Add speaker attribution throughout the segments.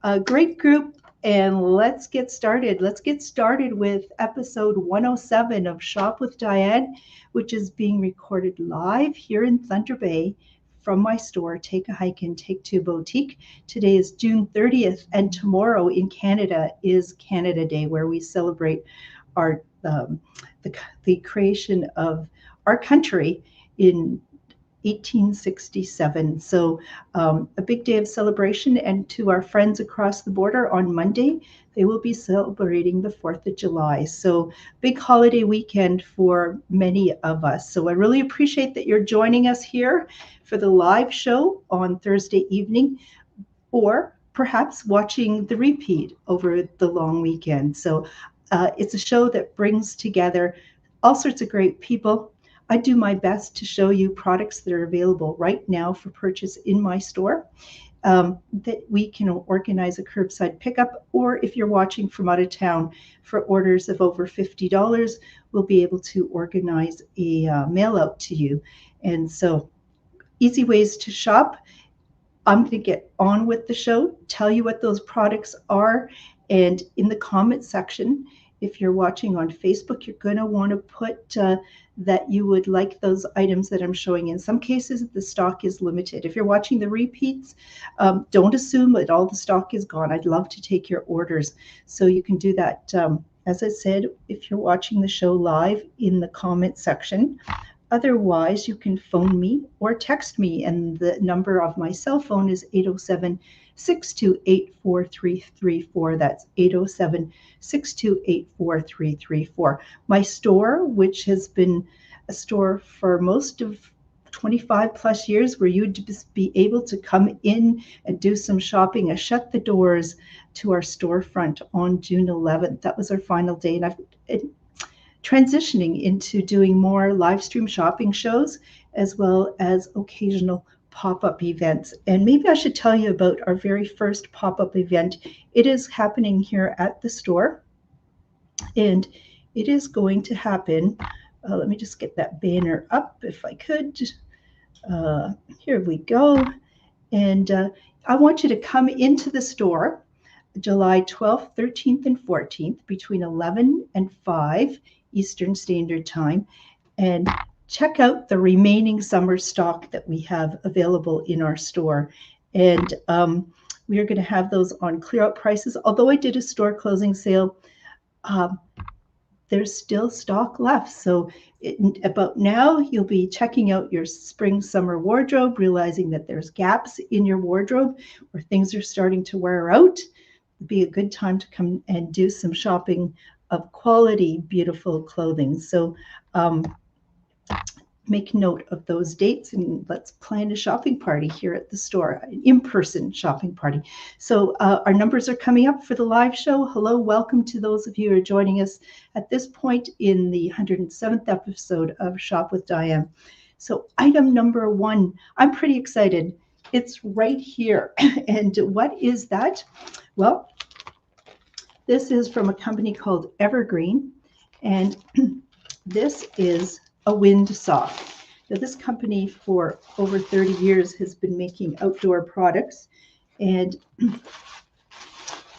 Speaker 1: A great group, and let's get started. Let's get started with episode 107 of Shop with Diane, which is being recorded live here in Thunder Bay from my store, Take a Hike and Take Two Boutique. Today is June 30th, and tomorrow in Canada is Canada Day, where we celebrate our the creation of our country in 1867. So a big day of celebration. And to our friends across the border on Monday, they will be celebrating the 4th of July. So big holiday weekend for many of us. So I really appreciate that you're joining us here for the live show on Thursday evening, or perhaps watching the repeat over the long weekend. So it's a show that brings together all sorts of great people. I do my best to show you products that are available right now for purchase in my store, that we can organize a curbside pickup, or if you're watching from out of town, for orders of over $50, we'll be able to organize a mail out to you. And so easy ways to shop. I'm going to get on with the show, tell you what those products are, and in the comment section, if you're watching on Facebook, you're going to want to put that you would like those items that I'm showing. In some cases, the stock is limited. If you're watching the repeats, don't assume that all the stock is gone. I'd love to take your orders. So you can do that, as I said, if you're watching the show live in the comment section. Otherwise, you can phone me or text me, and the number of my cell phone is 807-628-4334. That's 807-628-4334. My store, which has been a store for most of 25 plus years, where you'd just be able to come in and do some shopping. I shut the doors to our storefront on June 11th. That was our final day, and I've transitioning into doing more live stream shopping shows, as well as occasional pop-up events. And maybe I should tell you about our very first pop-up event. It is happening here at the store, and it is going to happen. Let me just get that banner up if I could. Here we go. And I want you to come into the store July 12th, 13th, and 14th between 11 and 5 Eastern Standard Time, and check out the remaining summer stock that we have available in our store. And we are going to have those on clear out prices. Although I did a store closing sale, there's still stock left. So about now, you'll be checking out your spring summer wardrobe, realizing that there's gaps in your wardrobe where things are starting to wear out. It'd be a good time to come and do some shopping of quality, beautiful clothing. So make note of those dates, and let's plan a shopping party here at the store, an in-person shopping party. So our numbers are coming up for the live show. Hello, welcome to those of you who are joining us at this point in the 107th episode of Shop with Diane. So item number 1, I'm pretty excited. It's right here. And what is that? Well, this is from a company called Evergreen, and this is a wind sock. Now, this company for over 30 years has been making outdoor products, and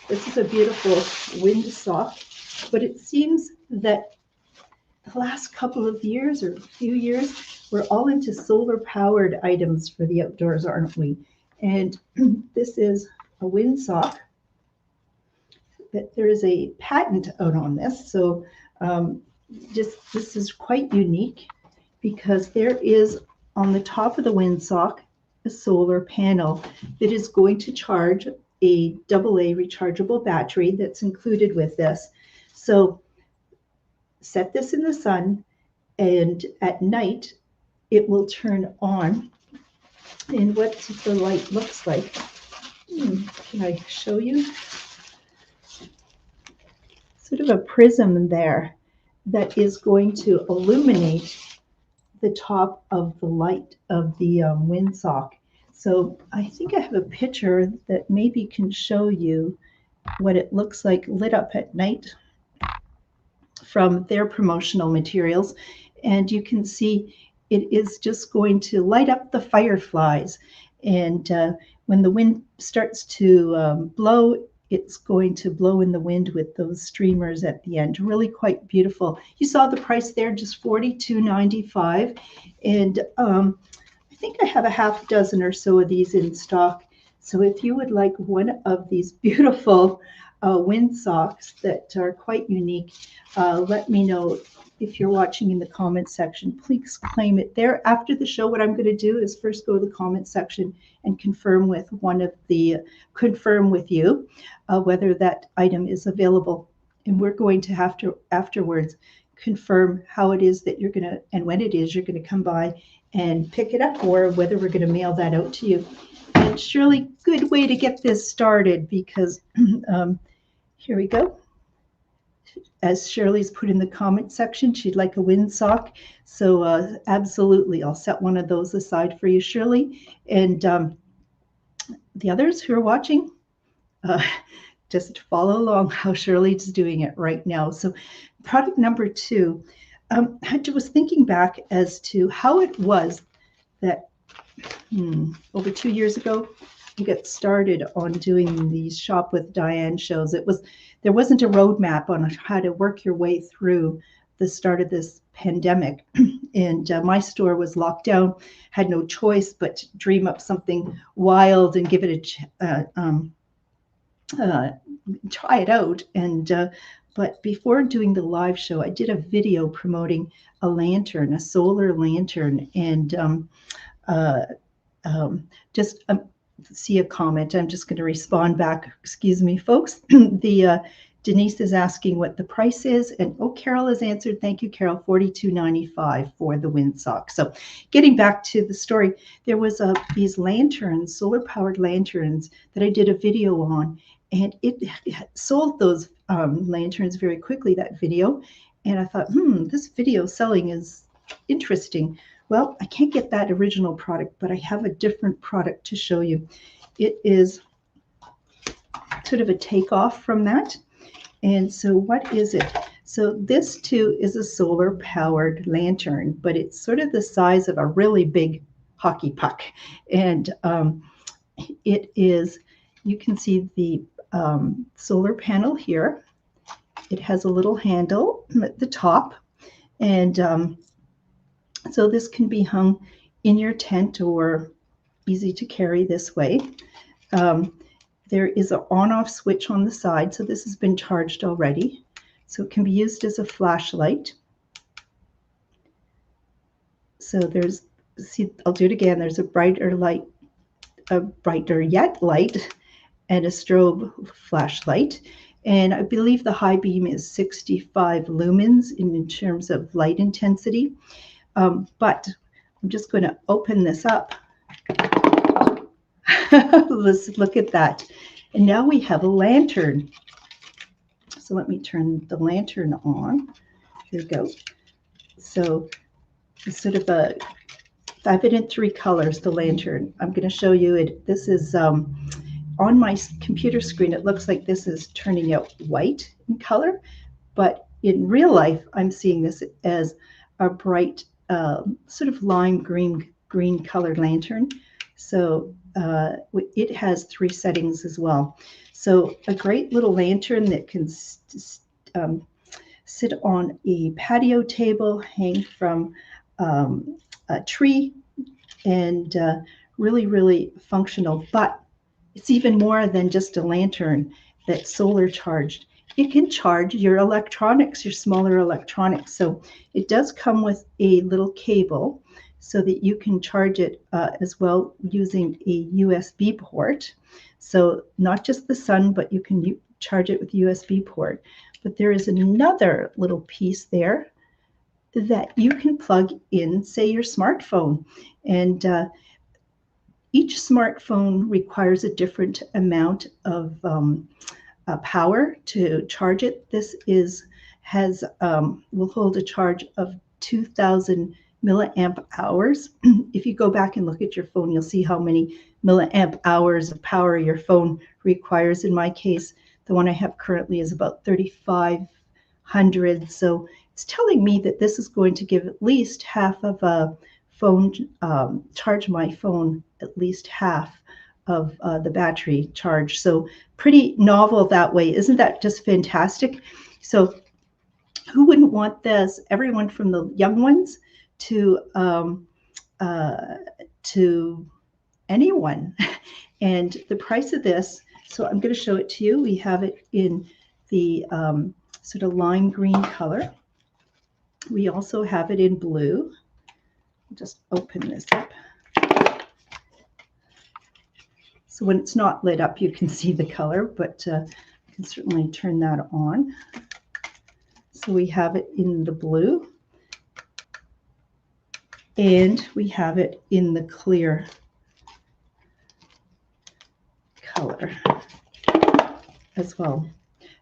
Speaker 1: this is a beautiful wind sock, but it seems that the last couple of years or few years, we're all into solar-powered items for the outdoors, aren't we? And this is a wind sock. That there is a patent out on this, so this is quite unique, because there is on the top of the wind sock a solar panel that is going to charge a AA rechargeable battery that's included with this. So set this in the sun, and at night it will turn on. And what the light looks like, can I show you? Sort of a prism there that is going to illuminate the top of the light of the windsock. So I think I have a picture that maybe can show you what it looks like lit up at night from their promotional materials. And you can see it is just going to light up the fireflies. And when the wind starts to blow, it's going to blow in the wind with those streamers at the end. Really quite beautiful. You saw the price there, just $42.95. And I think I have a half dozen or so of these in stock. So if you would like one of these beautiful wind socks that are quite unique, let me know. If you're watching in the comment section, please claim it there. After the show, what I'm going to do is first go to the comment section and confirm with you whether that item is available. And we're going to have to afterwards confirm how it is that you're going to, and when it is you're going to come by and pick it up, or whether we're going to mail that out to you. And Shirley, good way to get this started, because here we go. As Shirley's put in the comment section, she'd like a wind sock. So absolutely, I'll set one of those aside for you, Shirley. And the others who are watching, just follow along how Shirley's doing it right now. So product number 2, I was thinking back as to how it was that over 2 years ago, I got started on doing these Shop with Diane shows. There wasn't a roadmap on how to work your way through the start of this pandemic. And my store was locked down, had no choice but to dream up something wild and give it try it out. And but before doing the live show, I did a video promoting a lantern, a solar lantern, and just see a comment. I'm just going to respond back. Excuse me, folks. Denise is asking what the price is, and Carol has answered. Thank you, Carol. $42.95 for the wind sock. So, getting back to the story, there was these lanterns, solar-powered lanterns, that I did a video on, and it sold those lanterns very quickly. That video, and I thought, this video selling is interesting. Well, I can't get that original product, but I have a different product to show you. It is sort of a takeoff from that. And so what is it? So this too is a solar powered lantern, but it's sort of the size of a really big hockey puck. And it is, you can see the solar panel here. It has a little handle at the top. And so this can be hung in your tent or easy to carry this way. There is an on-off switch on the side, so this has been charged already. So it can be used as a flashlight. So there's, see, I'll do it again. There's a brighter yet light, and a strobe flashlight. And I believe the high beam is 65 lumens in terms of light intensity. But I'm just going to open this up. Let's look at that. And now we have a lantern. So let me turn the lantern on. Here we go. So it's sort of a, I have it in 3 colors, the lantern. I'm going to show you it. This is on my computer screen. It looks like this is turning out white in color, but in real life, I'm seeing this as a bright sort of lime green colored lantern. So it has 3 settings as well. So a great little lantern that can sit on a patio table, hang from a tree, and really, really functional. But it's even more than just a lantern that's solar charged. It can charge your electronics, your smaller electronics. So it does come with a little cable so that you can charge it as well using a USB port. So not just the sun, but you can charge it with USB port. But there is another little piece there that you can plug in, say, your smartphone. And each smartphone requires a different amount of power to charge it. This will hold a charge of 2,000 milliamp hours. If you go back and look at your phone, you'll see how many milliamp hours of power your phone requires. In my case, the one I have currently is about 3,500. So it's telling me that this is going to give at least half of a phone, charge my phone at least half of the battery charge. So pretty novel that way. Isn't that just fantastic? So who wouldn't want this? Everyone from the young ones to anyone. And the price of this, so I'm going to show it to you. We have it in the sort of lime green color. We also have it in blue. I'll just open this up. So when it's not lit up, you can see the color, but I can certainly turn that on. So we have it in the blue, and we have it in the clear color as well.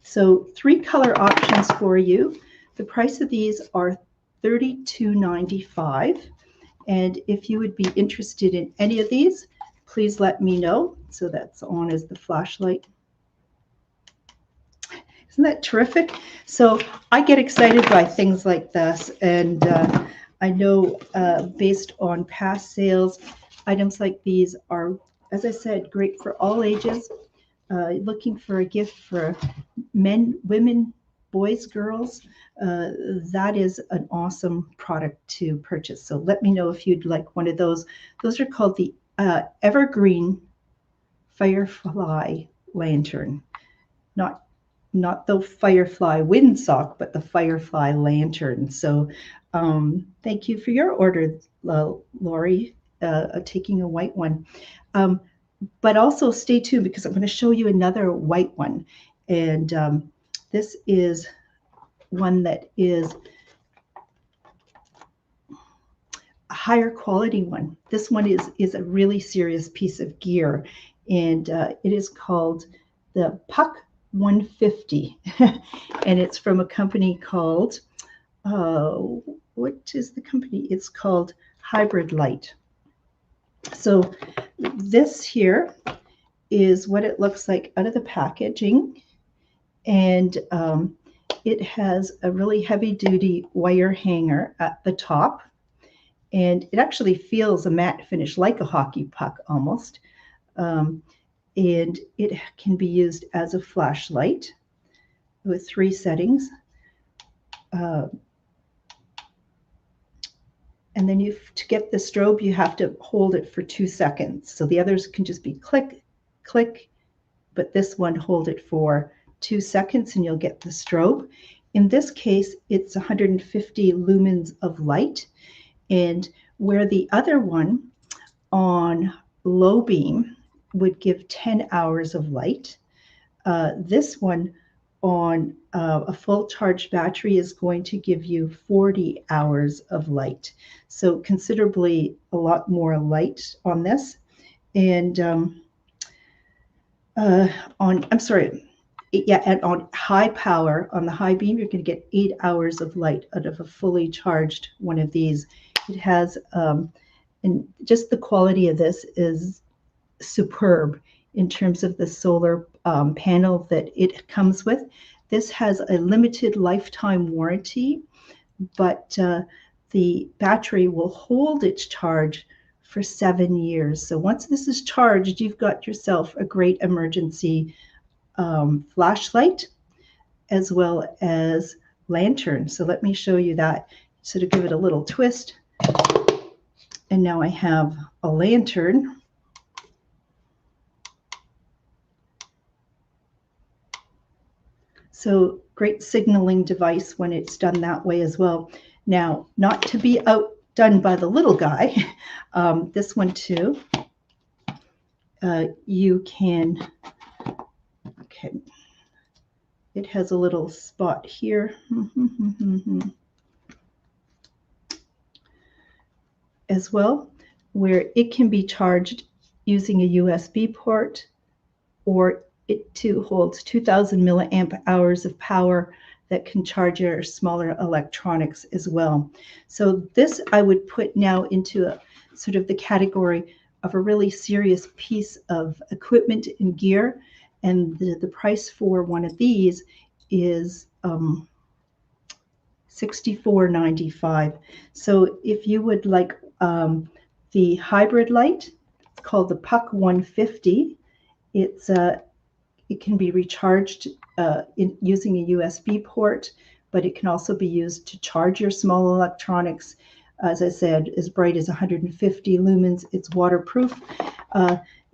Speaker 1: So 3 color options for you. The price of these are $32.95. And if you would be interested in any of these, please let me know. So that's on as the flashlight. Isn't that terrific? So I get excited by things like this. And I know based on past sales, items like these are, as I said, great for all ages. Looking for a gift for men, women, boys, girls, that is an awesome product to purchase. So let me know if you'd like one of those. Those are called the Evergreen Firefly Lantern. Not the Firefly windsock, but the Firefly Lantern. So thank you for your order, Lori, taking a white one. But also stay tuned because I'm going to show you another white one. And this is one that is a higher quality one. This one is a really serious piece of gear. And it is called the Puck 150. And it's from a company called, what is the company? It's called Hybrid Light. So this here is what it looks like out of the packaging. And it has a really heavy duty wire hanger at the top. And it actually feels a matte finish like a hockey puck almost. And it can be used as a flashlight with 3 settings. And then to get the strobe, you have to hold it for 2 seconds. So the others can just be click, click, but this one, hold it for 2 seconds and you'll get the strobe. In this case, it's 150 lumens of light. And where the other one on low beam would give 10 hours of light, this one on a full charged battery is going to give you 40 hours of light. So considerably a lot more light on this. And and on high power, on the high beam, you're going to get 8 hours of light out of a fully charged one of these. It has, and just the quality of this is superb in terms of the solar panel that it comes with. This has a limited lifetime warranty, but the battery will hold its charge for 7 years. So once this is charged, you've got yourself a great emergency flashlight as well as lantern. So let me show you that. So to give it a little twist, and now I have a lantern. So great signaling device when it's done that way as well. Now, not to be outdone by the little guy, this one too, you can, okay, it has a little spot here. As well, where it can be charged using a USB port, or it too holds 2,000 milliamp hours of power that can charge your smaller electronics as well. So this I would put now into a sort of the category of a really serious piece of equipment and gear. And the price for one of these is $64.95. So if you would like the hybrid light, called the Puck 150. It can be recharged using a USB port, but it can also be used to charge your small electronics. As I said, as bright as 150 lumens. It's waterproof.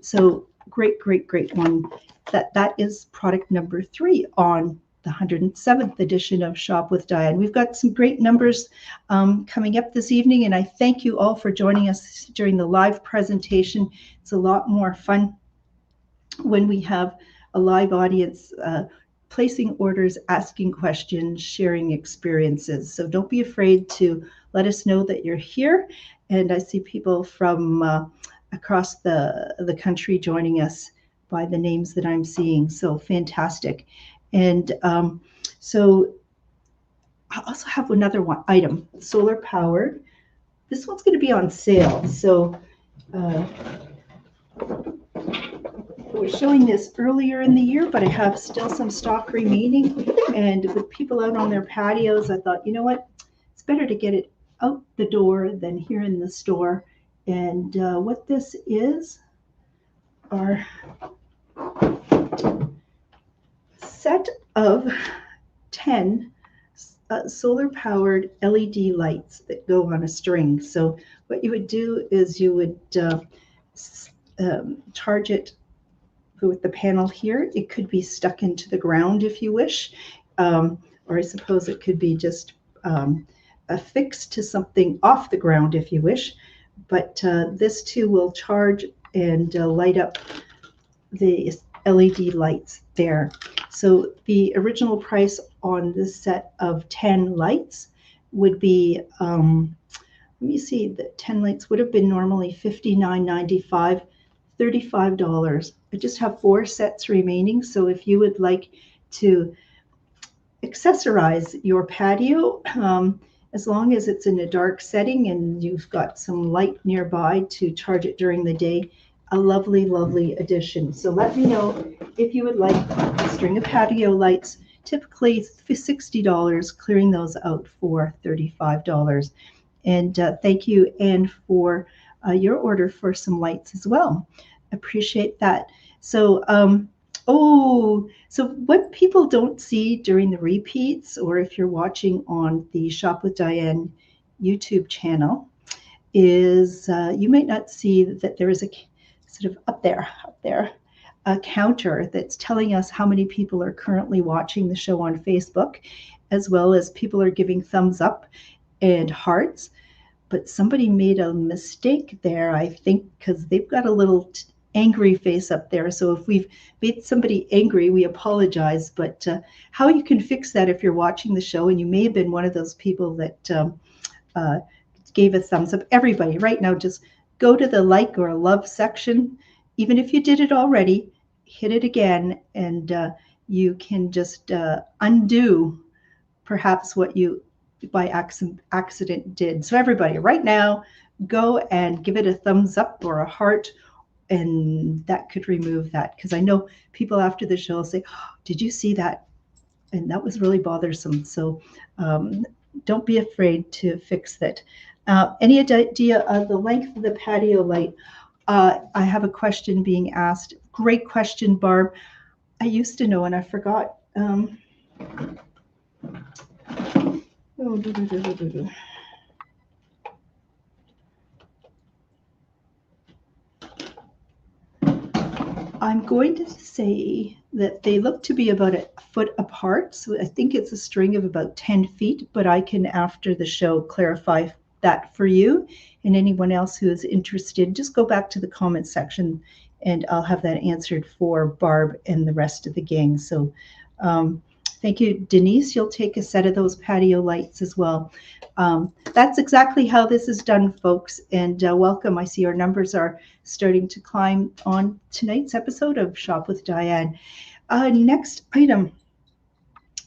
Speaker 1: So great, great, great one. That is product number 3 on the 107th edition of Shop with Diane. We've got some great numbers coming up this evening, and I thank you all for joining us during the live presentation. It's a lot more fun when we have a live audience placing orders, asking questions, sharing experiences. So don't be afraid to let us know that you're here. And I see people from across the country joining us by the names that I'm seeing. So fantastic. And so I also have another item, solar powered. This one's going to be on sale. So we're showing this earlier in the year, but I have still some stock remaining. And with people out on their patios, I thought, you know what? It's better to get it out the door than here in the store. And what this is are a set of 10 solar-powered LED lights that go on a string. So what you would do is you would charge it with the panel here. It could be stuck into the ground if you wish, or I suppose it could be just affixed to something off the ground if you wish. But this too will charge and light up the LED lights there. So the original price on this set of 10 lights would be, let me see, the 10 lights would have been normally $59.95, $35. I just have 4 sets remaining. So if you would like to accessorize your patio, as long as it's in a dark setting and you've got some light nearby to charge it during the day, a lovely, lovely addition. So let me know if you would like a string of patio lights, typically $60, clearing those out for $35. And thank you, Anne, for your order for some lights as well. Appreciate that. So, so what people don't see during the repeats, or if you're watching on the Shop with Diane YouTube channel, is you might not see that there is a sort of up there, a counter that's telling us how many people are currently watching the show on Facebook, as well as people are giving thumbs up and hearts. But somebody made a mistake there, I think, because they've got a little angry face up there. So if we've made somebody angry, we apologize. But how you can fix that if you're watching the show, and you may have been one of those people that gave a thumbs up. Everybody right now, just go to the like or love section. Even if you did it already, hit it again, and you can just undo perhaps what you by accident did. So everybody right now, go and give it a thumbs up or a heart, and that could remove that, because I know people after the show will say, oh, did you see that? And that was really bothersome. So don't be afraid to fix that. Any idea of the length of the patio light? I have a question being asked. Great question, Barb. I used to know and I forgot. I'm going to say that they look to be about a foot apart. So I think it's a string of about 10 feet, but I can, after the show, clarify that for you. And anyone else who is interested, just go back to the comment section and I'll have that answered for Barb and the rest of the gang. So thank you, Denise. You'll take a set of those patio lights as well. That's exactly how this is done, folks. And welcome. I see our numbers are starting to climb on tonight's episode of Shop with Diane. Next item.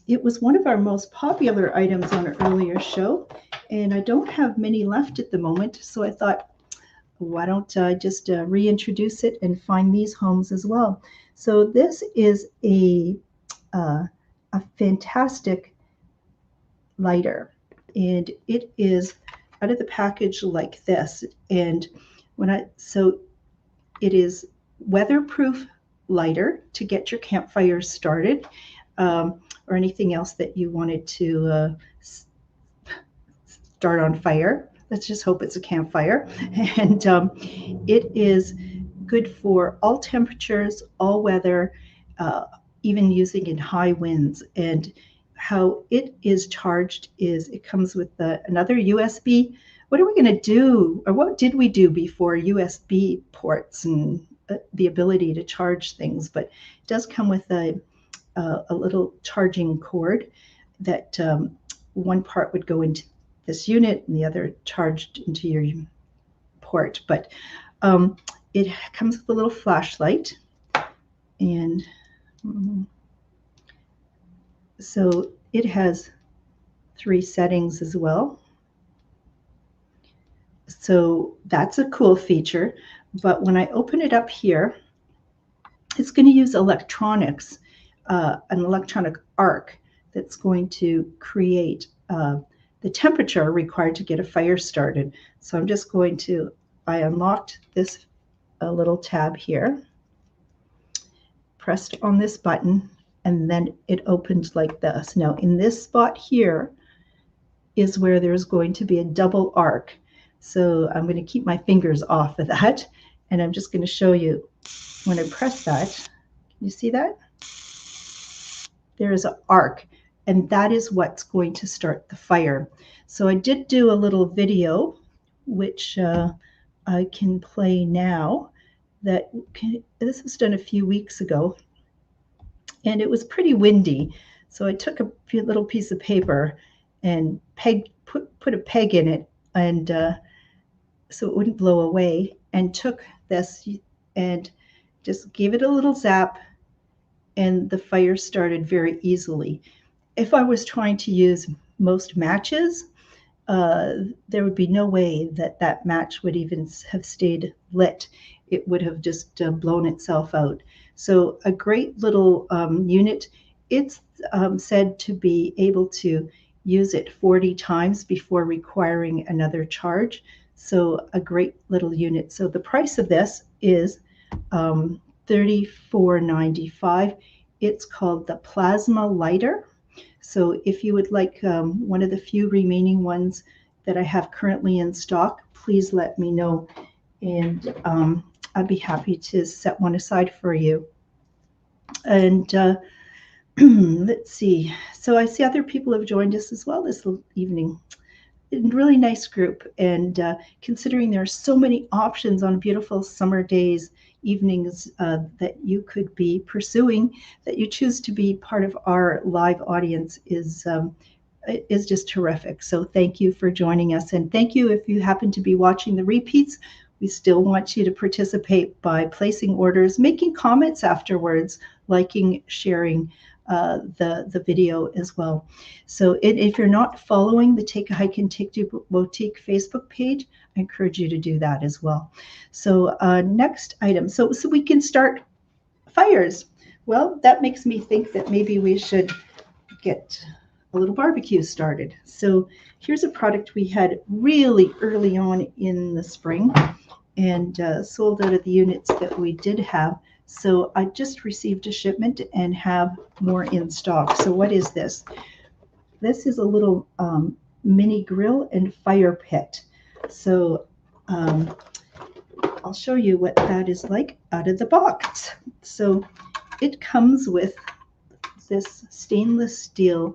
Speaker 1: It was one of our most popular items on an earlier show, and I don't have many left at the moment. So I thought, why don't I just reintroduce it and find these homes as well. So this is a fantastic lighter, and it is out of the package like this. And so It is weatherproof lighter to get your campfire started, or anything else that you wanted to start on fire. Let's just hope it's a campfire. And it is good for all temperatures, all weather, even using in high winds. And how it is charged is it comes with another USB. What are we going to do, or what did we do before USB ports and the ability to charge things? But it does come with a little charging cord that one part would go into this unit and the other charged into your port. But it comes with a little flashlight, and so it has 3 settings as well. So that's a cool feature. But when I open it up here, it's going to use electronics, an electronic arc that's going to create the temperature required to get a fire started. So I'm just going to, I unlocked this little tab here, pressed on this button, and then it opens like this. Now in this spot here is where there's going to be a double arc. So I'm going to keep my fingers off of that, and I'm just going to show you when I press that. Can you see that? There is an arc, and that is what's going to start the fire. So I did do a little video, which I can play now. This was done a few weeks ago, and it was pretty windy. So I took a little piece of paper and put a peg in it, and so it wouldn't blow away, and took this and just gave it a little zap, and the fire started very easily. If I was trying to use most matches, there would be no way that match would even have stayed lit. It would have just blown itself out. So a great little unit. It's said to be able to use it 40 times before requiring another charge. So a great little unit. So the price of this is $34.95. It's called the Plasma Lighter. So if you would like one of the few remaining ones that I have currently in stock, please let me know, and I'd be happy to set one aside for you. And let's see. So I see other people have joined us as well this evening. Really nice group, and considering there are so many options on beautiful summer days, evenings that you could be pursuing, that you choose to be part of our live audience is just terrific. So thank you for joining us, and thank you if you happen to be watching the repeats. We still want you to participate by placing orders, making comments afterwards, liking, sharing the video as well. So if you're not following the Take a Hike and Take Two Boutique Facebook page, I encourage you to do that as well. So next item, so we can start fires. Well, that makes me think that maybe we should get a little barbecue started. So here's a product we had really early on in the spring, and sold out of the units that we did have. So I just received a shipment and have more in stock. So what is this? This is a little mini grill and fire pit. So I'll show you what that is like out of the box. So it comes with this stainless steel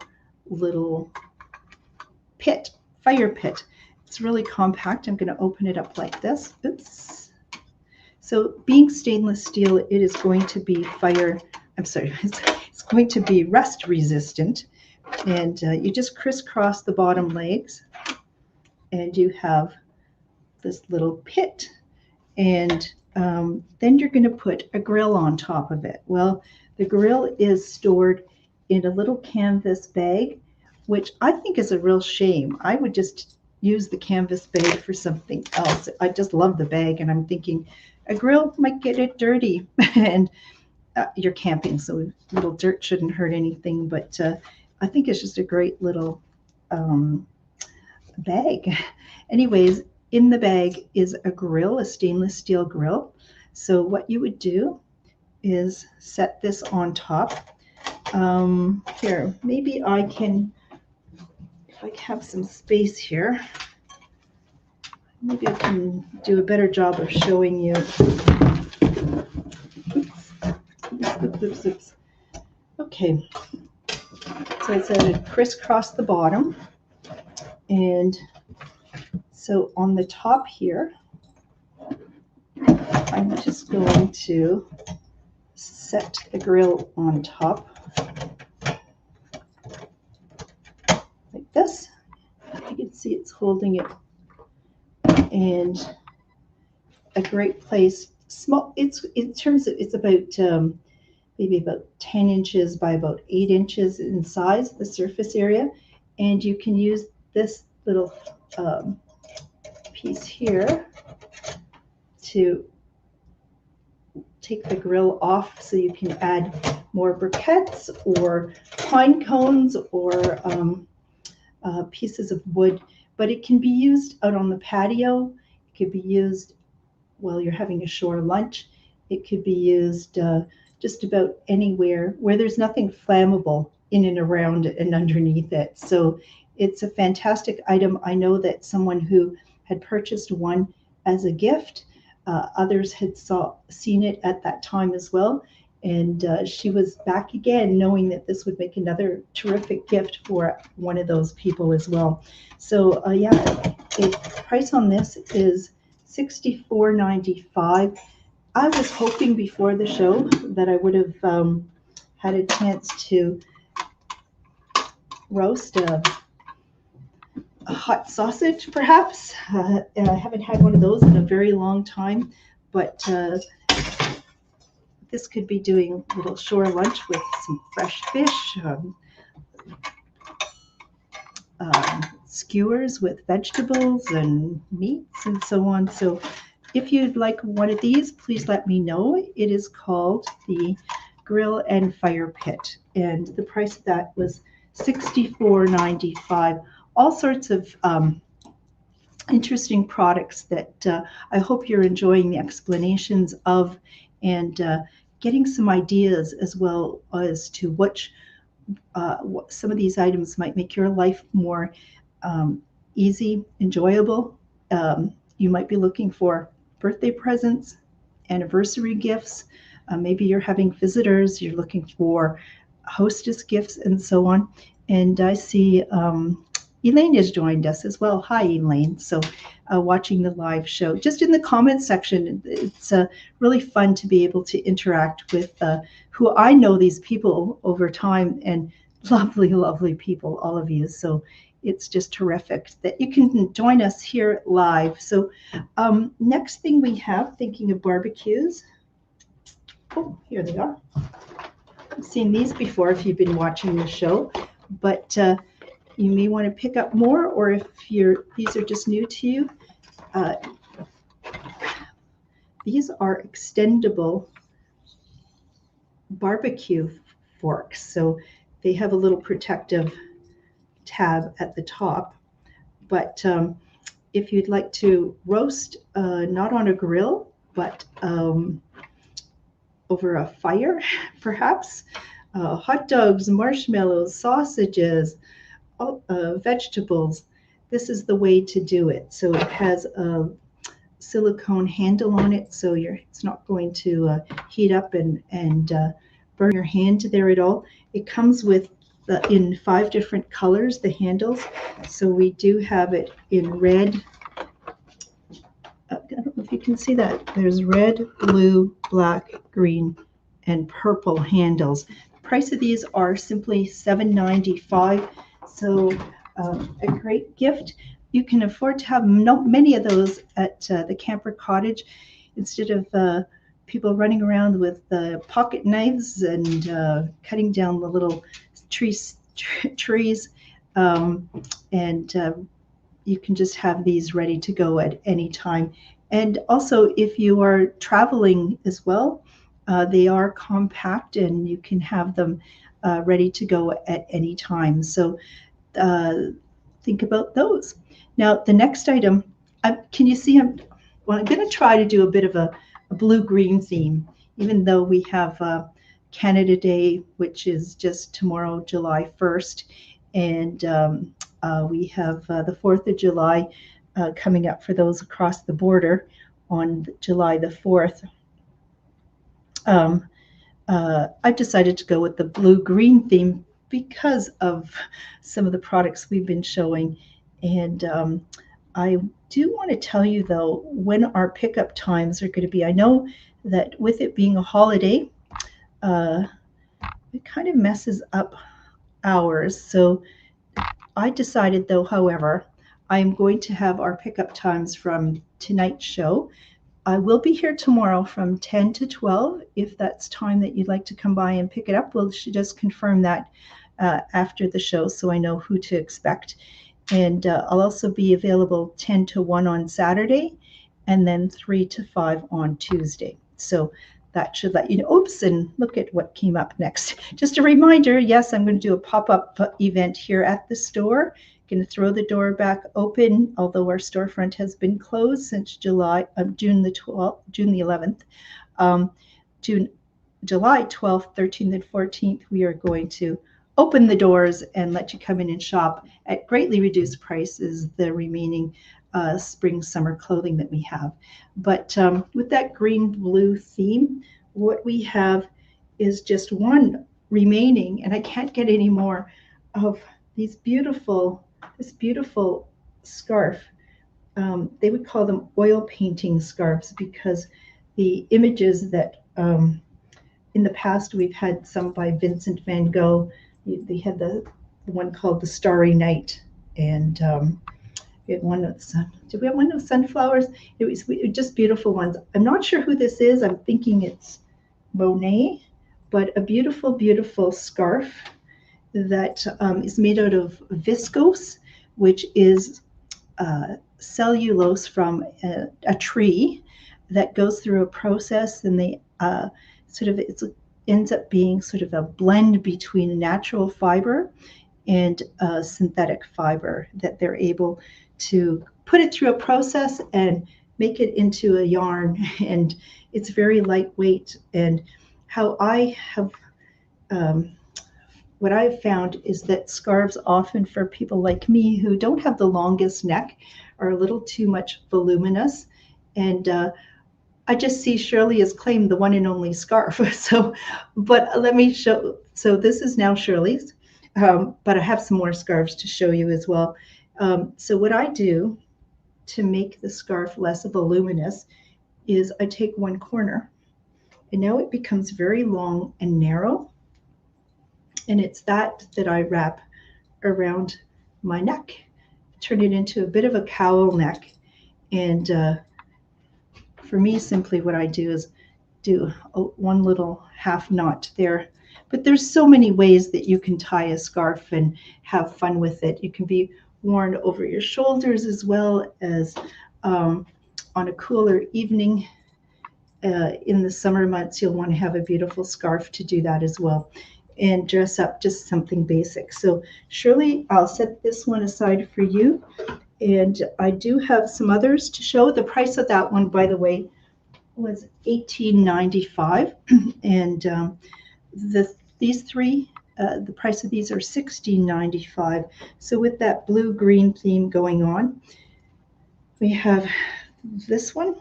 Speaker 1: little pit, fire pit. It's really compact. I'm going to open it up like this. Oops. So being stainless steel, it is going to be it's going to be rust resistant. And you just crisscross the bottom legs, and you have this little pit. And then you're going to put a grill on top of it. Well, the grill is stored in a little canvas bag, which I think is a real shame. I would just use the canvas bag for something else. I just love the bag, and I'm thinking a grill might get it dirty, and you're camping, so a little dirt shouldn't hurt anything. But I think it's just a great little bag. Anyways, in the bag is a grill, a stainless steel grill. So what you would do is set this on top. Here, maybe I can, if I have some space here, maybe I can do a better job of showing you. Oops. Okay, so it's a crisscross the bottom, and so on the top here, I'm just going to set the grill on top like this. You can see it's holding it, and a great place. Small. It's in terms of it's about maybe about 10 inches by about 8 inches in size, the surface area, and you can use this little piece here to take the grill off, so you can add more briquettes or pine cones or pieces of wood. But it can be used out on the patio. It could be used while you're having a shore lunch. It could be used just about anywhere where there's nothing flammable in and around and underneath it. So it's a fantastic item. I know that someone who had purchased one as a gift, others had seen it at that time as well, and she was back again knowing that this would make another terrific gift for one of those people as well. So yeah, the price on this is $64.95. I was hoping before the show that I would have had a chance to roast a hot sausage, perhaps. I haven't had one of those in a very long time, but this could be doing a little shore lunch with some fresh fish, skewers with vegetables and meats and so on. So if you'd like one of these, please let me know. It is called the Grill and Fire Pit, and the price of that was $64.95. All sorts of interesting products that I hope you're enjoying the explanations of, and getting some ideas as well as to what some of these items might make your life more easy, enjoyable. You might be looking for birthday presents, anniversary gifts. Maybe you're having visitors, you're looking for hostess gifts and so on. And I see Elaine has joined us as well. Hi, Elaine. So watching the live show. Just in the comments section, it's really fun to be able to interact with who I know these people over time, and lovely, lovely people, all of you. So it's just terrific that you can join us here live. So next thing we have, thinking of barbecues. Oh, here they are. I've seen these before if you've been watching the show, but you may want to pick up more, or if these are just new to you. These are extendable barbecue forks. So they have a little protective tab at the top. But if you'd like to roast, not on a grill, but over a fire, perhaps, hot dogs, marshmallows, sausages, vegetables, this is the way to do it. So it has a silicone handle on it, so it's not going to heat up and burn your hand there at all. It comes with in 5 different colors, the handles. So we do have it in red. I don't know if you can see that. There's red, blue, black, green, and purple handles. The price of these are simply $7.95. So a great gift. You can afford to have many of those at the camper cottage, instead of people running around with pocket knives and cutting down the little trees. You can just have these ready to go at any time. And also, if you are traveling as well, they are compact and you can have them ready to go at any time. So think about those. Now, the next item, can you see? I'm going to try to do a bit of a a blue-green theme, even though we have Canada Day, which is just tomorrow, July 1st, and we have the 4th of July coming up for those across the border on July the 4th. I've decided to go with the blue-green theme because of some of the products we've been showing. And I do want to tell you, though, when our pickup times are going to be. I know that with it being a holiday, it kind of messes up hours. So I decided, though, however, I'm going to have our pickup times from tonight's show. I will be here tomorrow from 10 to 12. If that's time that you'd like to come by and pick it up, we'll just confirm that after the show so I know who to expect. And I'll also be available 10 to 1 on Saturday and then 3 to 5 on Tuesday. So that should let you know. Oops, and look at what came up next. Just a reminder, yes, I'm going to do a pop-up event here at the store. Going to throw the door back open, although our storefront has been closed since June the 11th. July 12th, 13th, and 14th, we are going to open the doors and let you come in and shop at greatly reduced prices the remaining spring summer clothing that we have. But with that green-blue theme, what we have is just one remaining, and I can't get any more of this beautiful scarf. They would call them oil painting scarves because the images that in the past we've had some by Vincent van Gogh. They had the one called The Starry Night, and we had one of did we have one of sunflowers? It was just beautiful ones. I'm not sure who this is. I'm thinking it's Monet, but a beautiful scarf that is made out of viscose, which is cellulose from a tree that goes through a process, and they it ends up being sort of a blend between natural fiber and synthetic fiber that they're able to put it through a process and make it into a yarn. And it's very lightweight. And how I have what I've found is that scarves, often for people like me who don't have the longest neck, are a little too much voluminous. And I just see Shirley has claimed the one and only scarf. But let me show. So this is now Shirley's, but I have some more scarves to show you as well. So what I do to make the scarf less voluminous is I take one corner, and now it becomes very long and narrow. And it's that I wrap around my neck, turn it into a bit of a cowl neck. And for me, simply what I do is do one little half knot there. But there's so many ways that you can tie a scarf and have fun with it. It can be worn over your shoulders as well as on a cooler evening. In the summer months, you'll want to have a beautiful scarf to do that as well, and dress up just something basic. So Shirley, I'll set this one aside for you. And I do have some others to show. The price of that one, by the way, was $18.95. And these three, the price of these are $16.95. So with that blue-green theme going on, we have this one.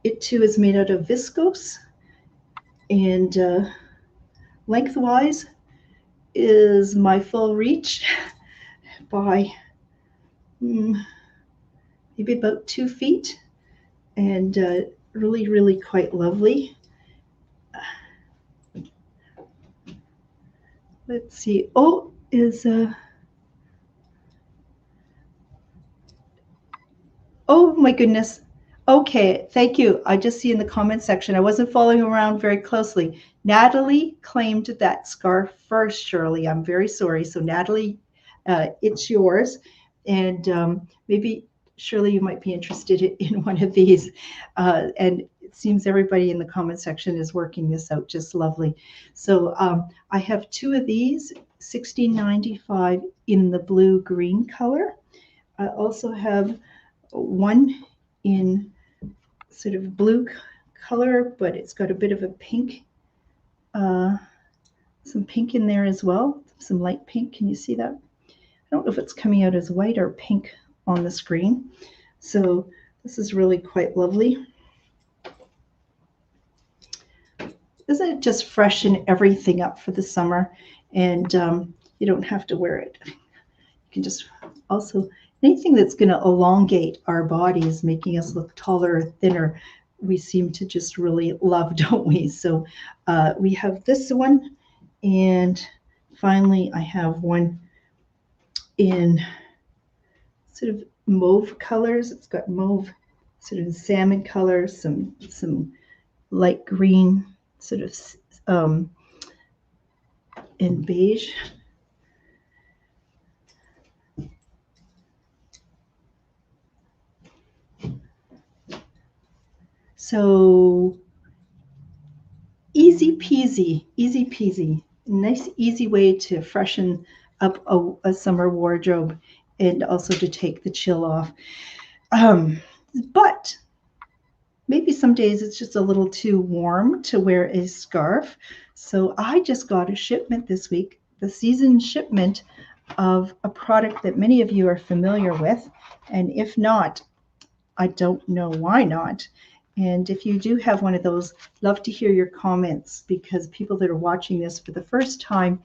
Speaker 1: It too is made out of viscose, and lengthwise is my full reach by maybe about 2 feet, and really quite lovely. Let's see. Oh, is oh my goodness. Okay, thank you. I just see in the comment section, I wasn't following around very closely. Natalie claimed that scarf first, Shirley. I'm very sorry. So Natalie, it's yours. And maybe, Shirley, you might be interested in one of these. And it seems everybody in the comment section is working this out just lovely. So I have 2 of these, $16.95 in the blue-green color. I also have one in sort of blue color, but it's got a bit of a pink, some pink in there as well, some light pink. Can you see that? I don't know if it's coming out as white or pink on the screen. So this is really quite lovely. Doesn't it just freshen everything up for the summer? And you don't have to wear it. You can just also, anything that's going to elongate our bodies, making us look taller or thinner, we seem to just really love, don't we? So we have this one, and finally I have one in sort of mauve colors. It's got mauve, sort of salmon color, some light green, sort of and beige. So easy peasy, nice easy way to freshen up a summer wardrobe and also to take the chill off. But maybe some days it's just a little too warm to wear a scarf. So I just got a shipment this week, the season shipment of a product that many of you are familiar with. And if not, I don't know why not. And if you do have one of those, love to hear your comments, because people that are watching this for the first time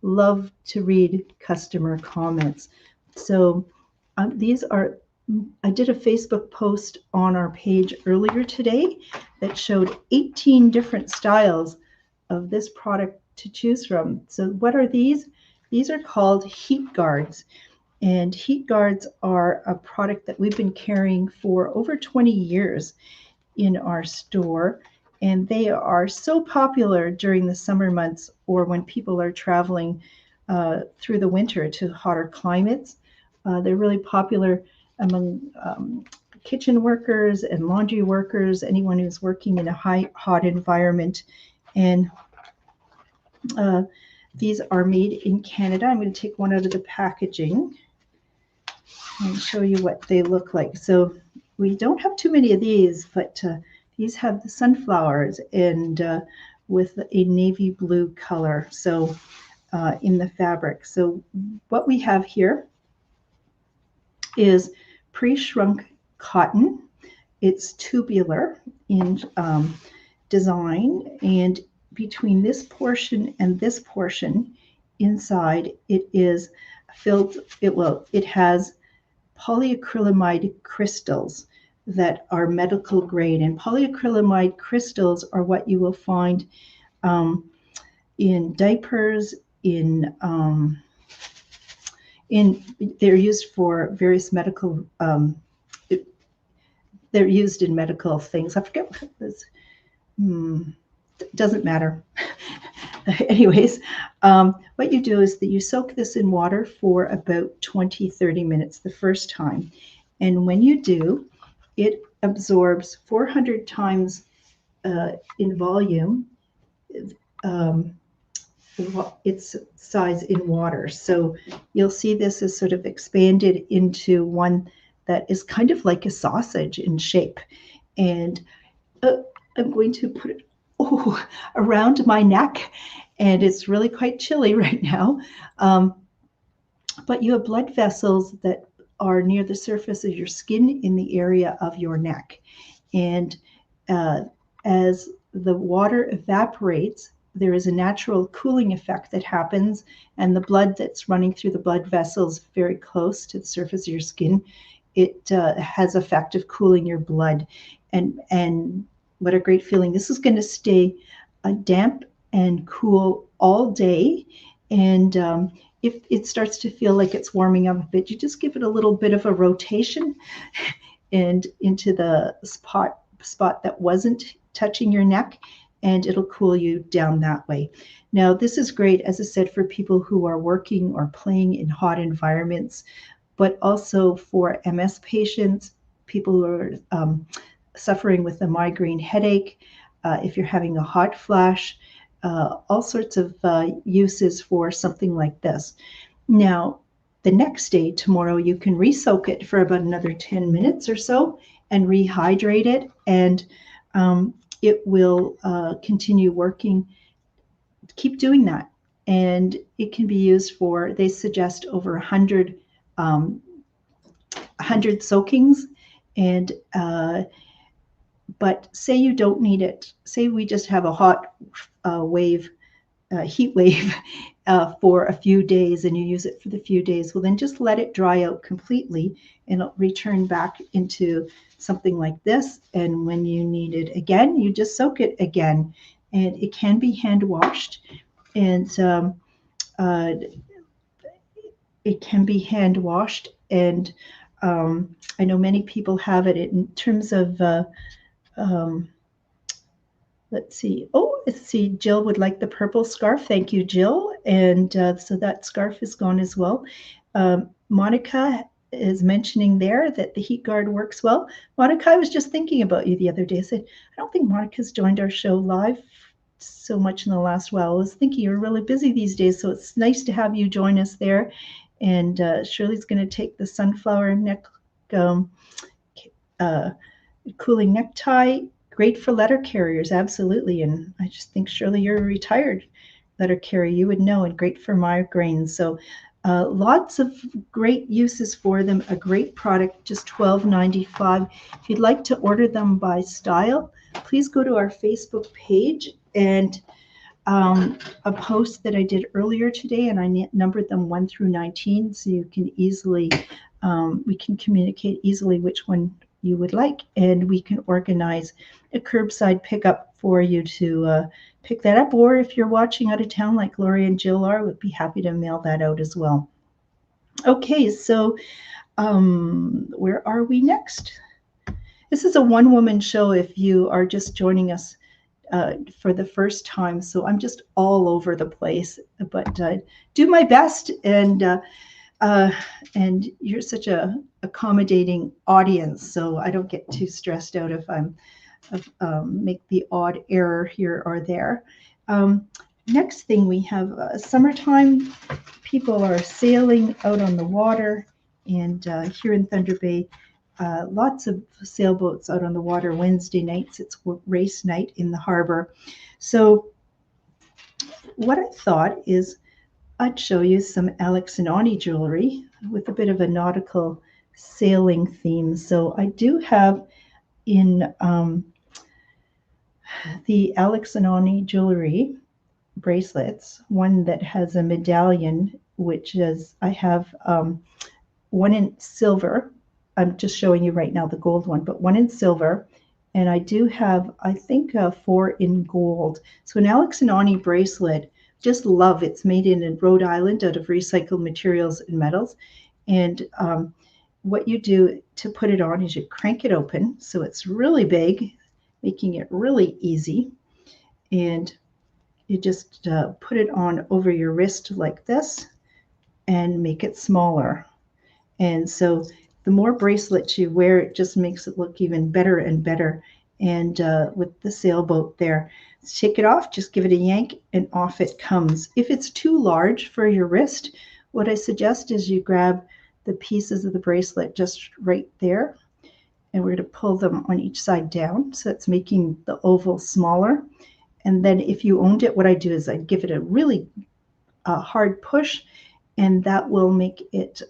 Speaker 1: love to read customer comments. So these are, I did a Facebook post on our page earlier today that showed 18 different styles of this product to choose from. So what are these? These are called heat guards. And heat guards are a product that we've been carrying for over 20 years in our store. And they are so popular during the summer months or when people are traveling through the winter to hotter climates. They're really popular among kitchen workers and laundry workers, anyone who's working in a hot environment. And these are made in Canada. I'm going to take one out of the packaging and show you what they look like. So we don't have too many of these, but these have the sunflowers and with a navy blue color, so in the fabric. So what we have here is pre-shrunk cotton. It's tubular in design, and between this portion and this portion inside, it is filled, it has polyacrylamide crystals that are medical grade. And polyacrylamide crystals are what you will find in diapers, they're used for various medical, they're used in medical things. I forget what it was. Doesn't matter. Anyways, what you do is that you soak this in water for about 20-30 minutes the first time. And when you do, it absorbs 400 times in volume its size in water. So you'll see this is sort of expanded into one that is kind of like a sausage in shape. And I'm going to put it around my neck, and it's really quite chilly right now. But you have blood vessels that are near the surface of your skin in the area of your neck. And as the water evaporates, there is a natural cooling effect that happens, and the blood that's running through the blood vessels very close to the surface of your skin, it has effect of cooling your blood. And what a great feeling. This is going to stay damp and cool all day. And if it starts to feel like it's warming up a bit, you just give it a little bit of a rotation and into the spot that wasn't touching your neck, and it'll cool you down that way. Now, this is great, as I said, for people who are working or playing in hot environments, but also for MS patients, people who are suffering with a migraine headache, if you're having a hot flash, all sorts of uses for something like this. Now, the next day, tomorrow, you can re-soak it for about another 10 minutes or so, and rehydrate it, and it will continue working. Keep doing that. And it can be used for, they suggest over 100 soakings. And but say you don't need it. Say we just have a hot heat wave for a few days, and you use it for the few days. Well, then just let it dry out completely, and it'll return back into something like this. And when you need it again, you just soak it again. And it can be hand washed, and it can be hand washed. And I know many people have it in terms of let's see. Oh, let's see. Jill would like the purple scarf. Thank you, Jill. And so that scarf is gone as well. Monica is mentioning there that the heat guard works well. Monica, I was just thinking about you the other day. I said, I don't think Monica's joined our show live so much in the last while. I was thinking you're really busy these days, so it's nice to have you join us there. And Shirley's going to take the sunflower neck cooling necktie. Great for letter carriers, absolutely. And I just think, Shirley, you're a retired letter carrier. You would know, and great for migraines. So lots of great uses for them. A great product, just $12.95. If you'd like to order them by style, please go to our Facebook page, and a post that I did earlier today, and I numbered them 1 through 19, so you can easily, we can communicate easily which one you would like, and we can organize a curbside pickup for you to pick that up. Or if you're watching out of town like Lori and Jill are, we'd be happy to mail that out as well. Okay, so where are we next? This is a one-woman show if you are just joining us for the first time, so I'm just all over the place, but do my best. And you're such a accommodating audience, so I don't get too stressed out if I'm make the odd error here or there. Next thing, we have summertime. People are sailing out on the water, and here in Thunder Bay, lots of sailboats out on the water. Wednesday nights, it's race night in the harbor. So what I thought is I'd show you some Alex and Ani jewelry with a bit of a nautical sailing theme. So I do have in the Alex and Ani jewelry bracelets, one that has a medallion, which is, I have one in silver. I'm just showing you right now the gold one, but one in silver. And I do have, I think, 4 in gold. So an Alex and Ani bracelet, just love. It's made in Rhode Island out of recycled materials and metals. And what you do to put it on is you crank it open, so it's really big, making it really easy. And you just put it on over your wrist like this and make it smaller. And so the more bracelets you wear, it just makes it look even better and better. And with the sailboat there, take it off, just give it a yank, and off it comes. If it's too large for your wrist, what I suggest is you grab the pieces of the bracelet just right there, and we're going to pull them on each side down, so it's making the oval smaller. And then if you owned it, what I do is I give it a really hard push, and that will make it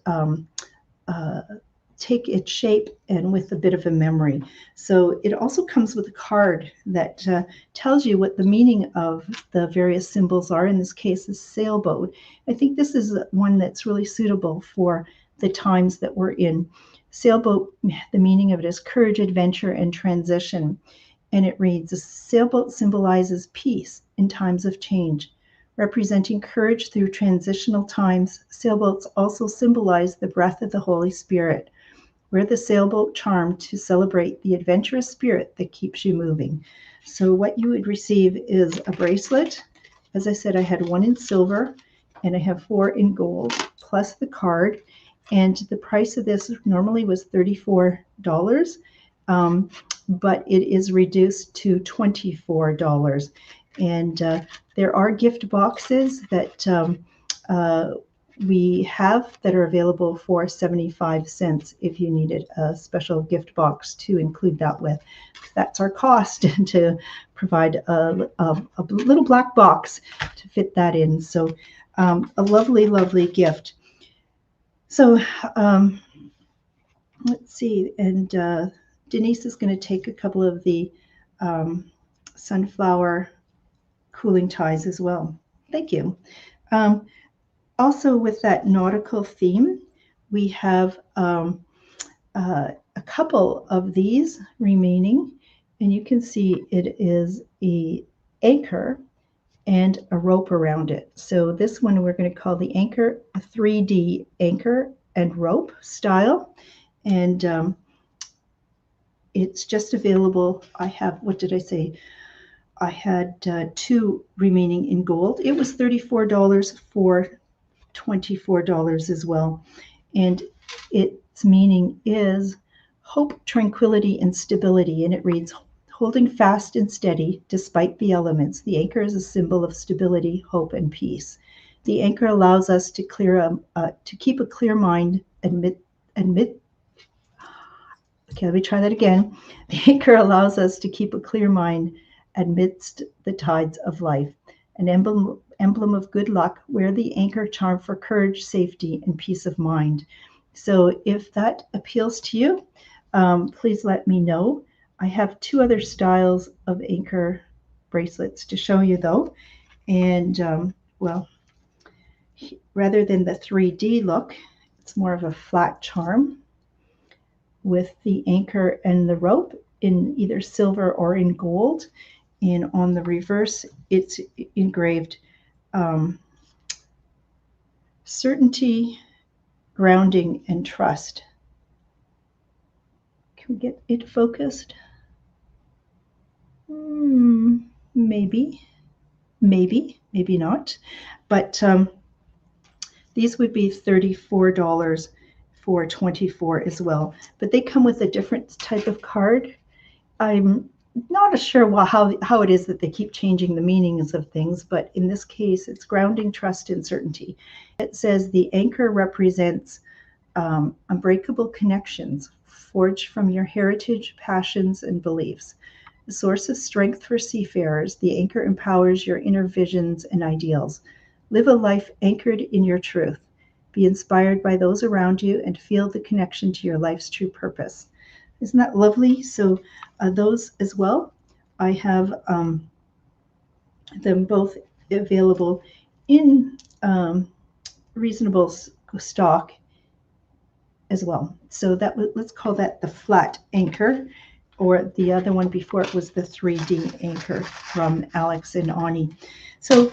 Speaker 1: take its shape and with a bit of a memory. So it also comes with a card that tells you what the meaning of the various symbols are. In this case, a sailboat. I think this is one that's really suitable for the times that we're in. Sailboat, the meaning of it is courage, adventure, and transition. And it reads, a sailboat symbolizes peace in times of change. Representing courage through transitional times, sailboats also symbolize the breath of the Holy Spirit. Wear the sailboat charm to celebrate the adventurous spirit that keeps you moving. So what you would receive is a bracelet. As I said, I had 1 in silver, and I have 4 in gold, plus the card. And the price of this normally was $34, but it is reduced to $24. And there are gift boxes that we have that are available for 75 cents if you needed a special gift box to include that with. That's our cost to provide a little black box to fit that in. So a lovely, lovely gift. So let's see, and Denise is going to take a couple of the sunflower cooling ties as well. Thank you. Also, with that nautical theme, we have a couple of these remaining, and you can see it is an anchor and a rope around it. So this one we're going to call the anchor, a 3D anchor and rope style, and it's just available. I have, what did I say? I had 2 remaining in gold. It was $34 for $24 as well. And its meaning is hope, tranquility, and stability. And it reads, holding fast and steady despite the elements. The anchor is a symbol of stability, hope, and peace. The anchor allows us to keep a clear mind Okay, let me try that again. The anchor allows us to keep a clear mind amidst the tides of life. An emblem of good luck, wear the anchor charm for courage, safety, and peace of mind. So if that appeals to you, please let me know. I have 2 other styles of anchor bracelets to show you though. And well, rather than the 3D look, it's more of a flat charm with the anchor and the rope in either silver or in gold. And on the reverse, it's engraved certainty, grounding, and trust. Can we get it focused? Maybe not. But these would be $34 for 24 as well. But they come with a different type of card. I'm not sure how it is that they keep changing the meanings of things, but in this case, it's grounding, trust, and certainty. It says the anchor represents unbreakable connections forged from your heritage, passions, and beliefs. A source of strength for seafarers, the anchor empowers your inner visions and ideals. Live a life anchored in your truth. Be inspired by those around you and feel the connection to your life's true purpose. Isn't that lovely? So those as well. I have them both available in reasonable stock as well. So that let's call that the flat anchor, or the other one before it was the 3D anchor from Alex and Ani. So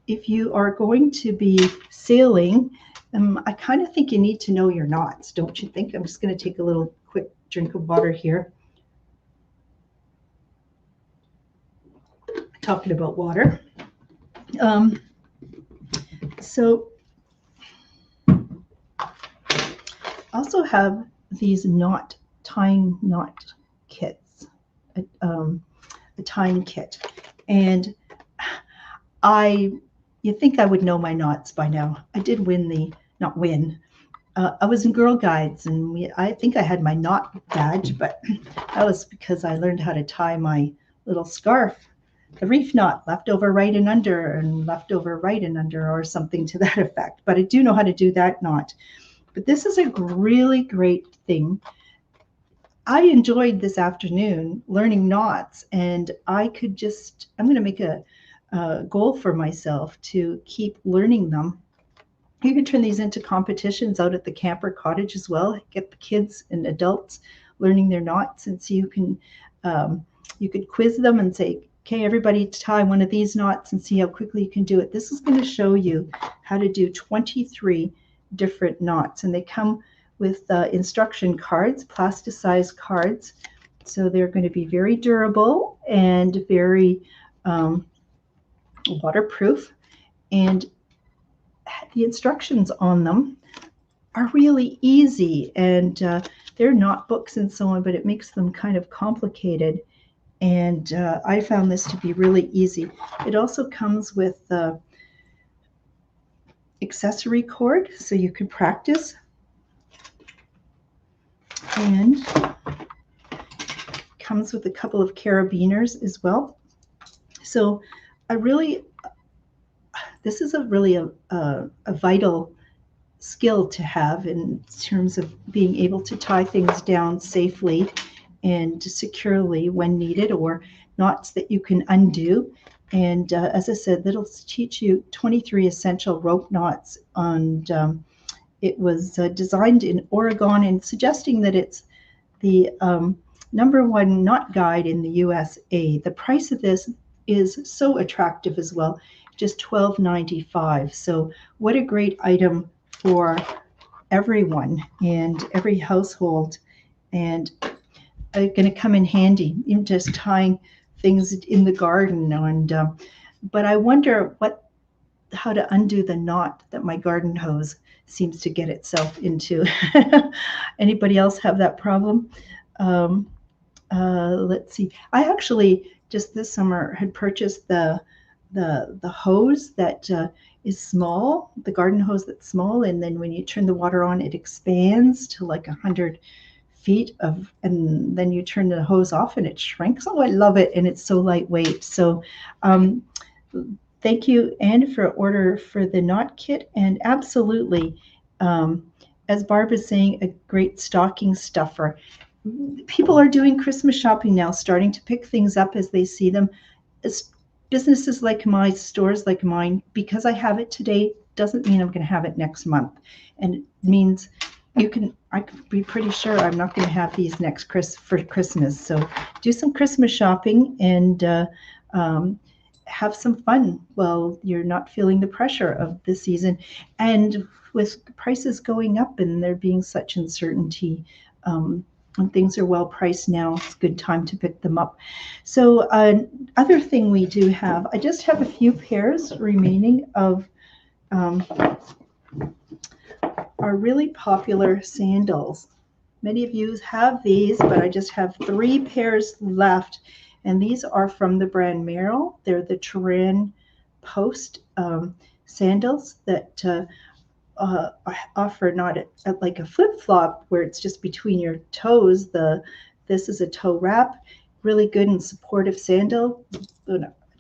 Speaker 1: if you are going to be sailing, I kind of think you need to know your knots, don't you think? I'm just going to take a little quick drink of water here. Talking about water. So also have these tying knot kits, a tying kit. And you'd think I would know my knots by now. I did not win. I was in Girl Guides, and I think I had my knot badge, but that was because I learned how to tie my little scarf, the reef knot, left over right and under, and left over right and under, or something to that effect. But I do know how to do that knot. But this is a really great thing. I enjoyed this afternoon learning knots, and I'm going to make a goal for myself to keep learning them. You can turn these into competitions out at the camper cottage as well. Get the kids and adults learning their knots, and so you could quiz them and say, okay, everybody tie one of these knots and see how quickly you can do it. This is going to show you how to do 23 different knots, and they come with instruction cards, plasticized cards. So they're going to be very durable and very waterproof, and the instructions on them are really easy, and they're not books and so on, but it makes them kind of complicated. And I found this to be really easy. It also comes with accessory cord so you can practice. And comes with a couple of carabiners as well. So this is a really a vital skill to have in terms of being able to tie things down safely and securely when needed, or knots that you can undo. And as I said, that'll teach you 23 essential rope knots. And it was designed in Oregon, and suggesting that it's the #1 knot guide in the USA. The price of this is so attractive as well, just $12.95. So what a great item for everyone and every household, and going to come in handy in just tying things in the garden. And but I wonder how to undo the knot that my garden hose seems to get itself into. Anybody else have that problem? Let's see. I actually just this summer had purchased the hose that is small, the garden hose that's small, and then when you turn the water on, it expands to like 100 feet of, and then you turn the hose off and it shrinks. Oh, I love it, and it's so lightweight. So thank you, Anne, for order for the knot kit, and absolutely, as Barb is saying, a great stocking stuffer. People are doing Christmas shopping now, starting to pick things up as they see them. Businesses like mine, stores like mine, because I have it today doesn't mean I'm going to have it next month, and it means I can be pretty sure I'm not going to have these for Christmas. So do some Christmas shopping and have some fun while you're not feeling the pressure of the season. And with prices going up and there being such uncertainty, when things are well priced now, it's a good time to pick them up. So other thing we do have, I just have a few pairs remaining of our really popular sandals. Many of you have these, but I just have 3 pairs left. And these are from the brand Merrell. They're the Terrain Post sandals that offer not like a flip-flop where it's just between your toes. This is a toe wrap, really good and supportive sandal.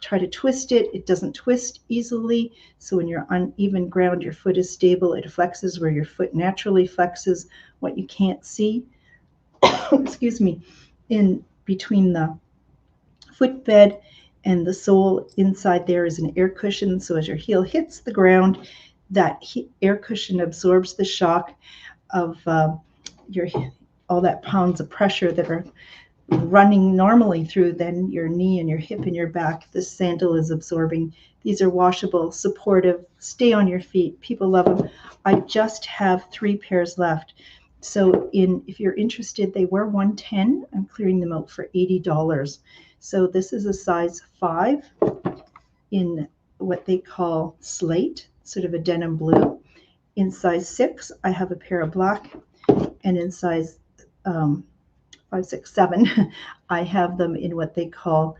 Speaker 1: Try to twist it. It doesn't twist easily. So when you're on uneven ground, your foot is stable. It flexes where your foot naturally flexes, what you can't see. Excuse me, in between the footbed and the sole inside there is an air cushion. So as your heel hits the ground, that air cushion absorbs the shock of all that pounds of pressure that are running normally through then your knee and your hip and your back. This sandal is absorbing. These are washable, supportive, stay on your feet. People love them. I just have 3 pairs left. So if you're interested, they were $110. I'm clearing them out for $80. So this is a size 5 in what they call slate, sort of a denim blue. In size 6, I have a pair of black, and in size 5, 6, 7, I have them in what they call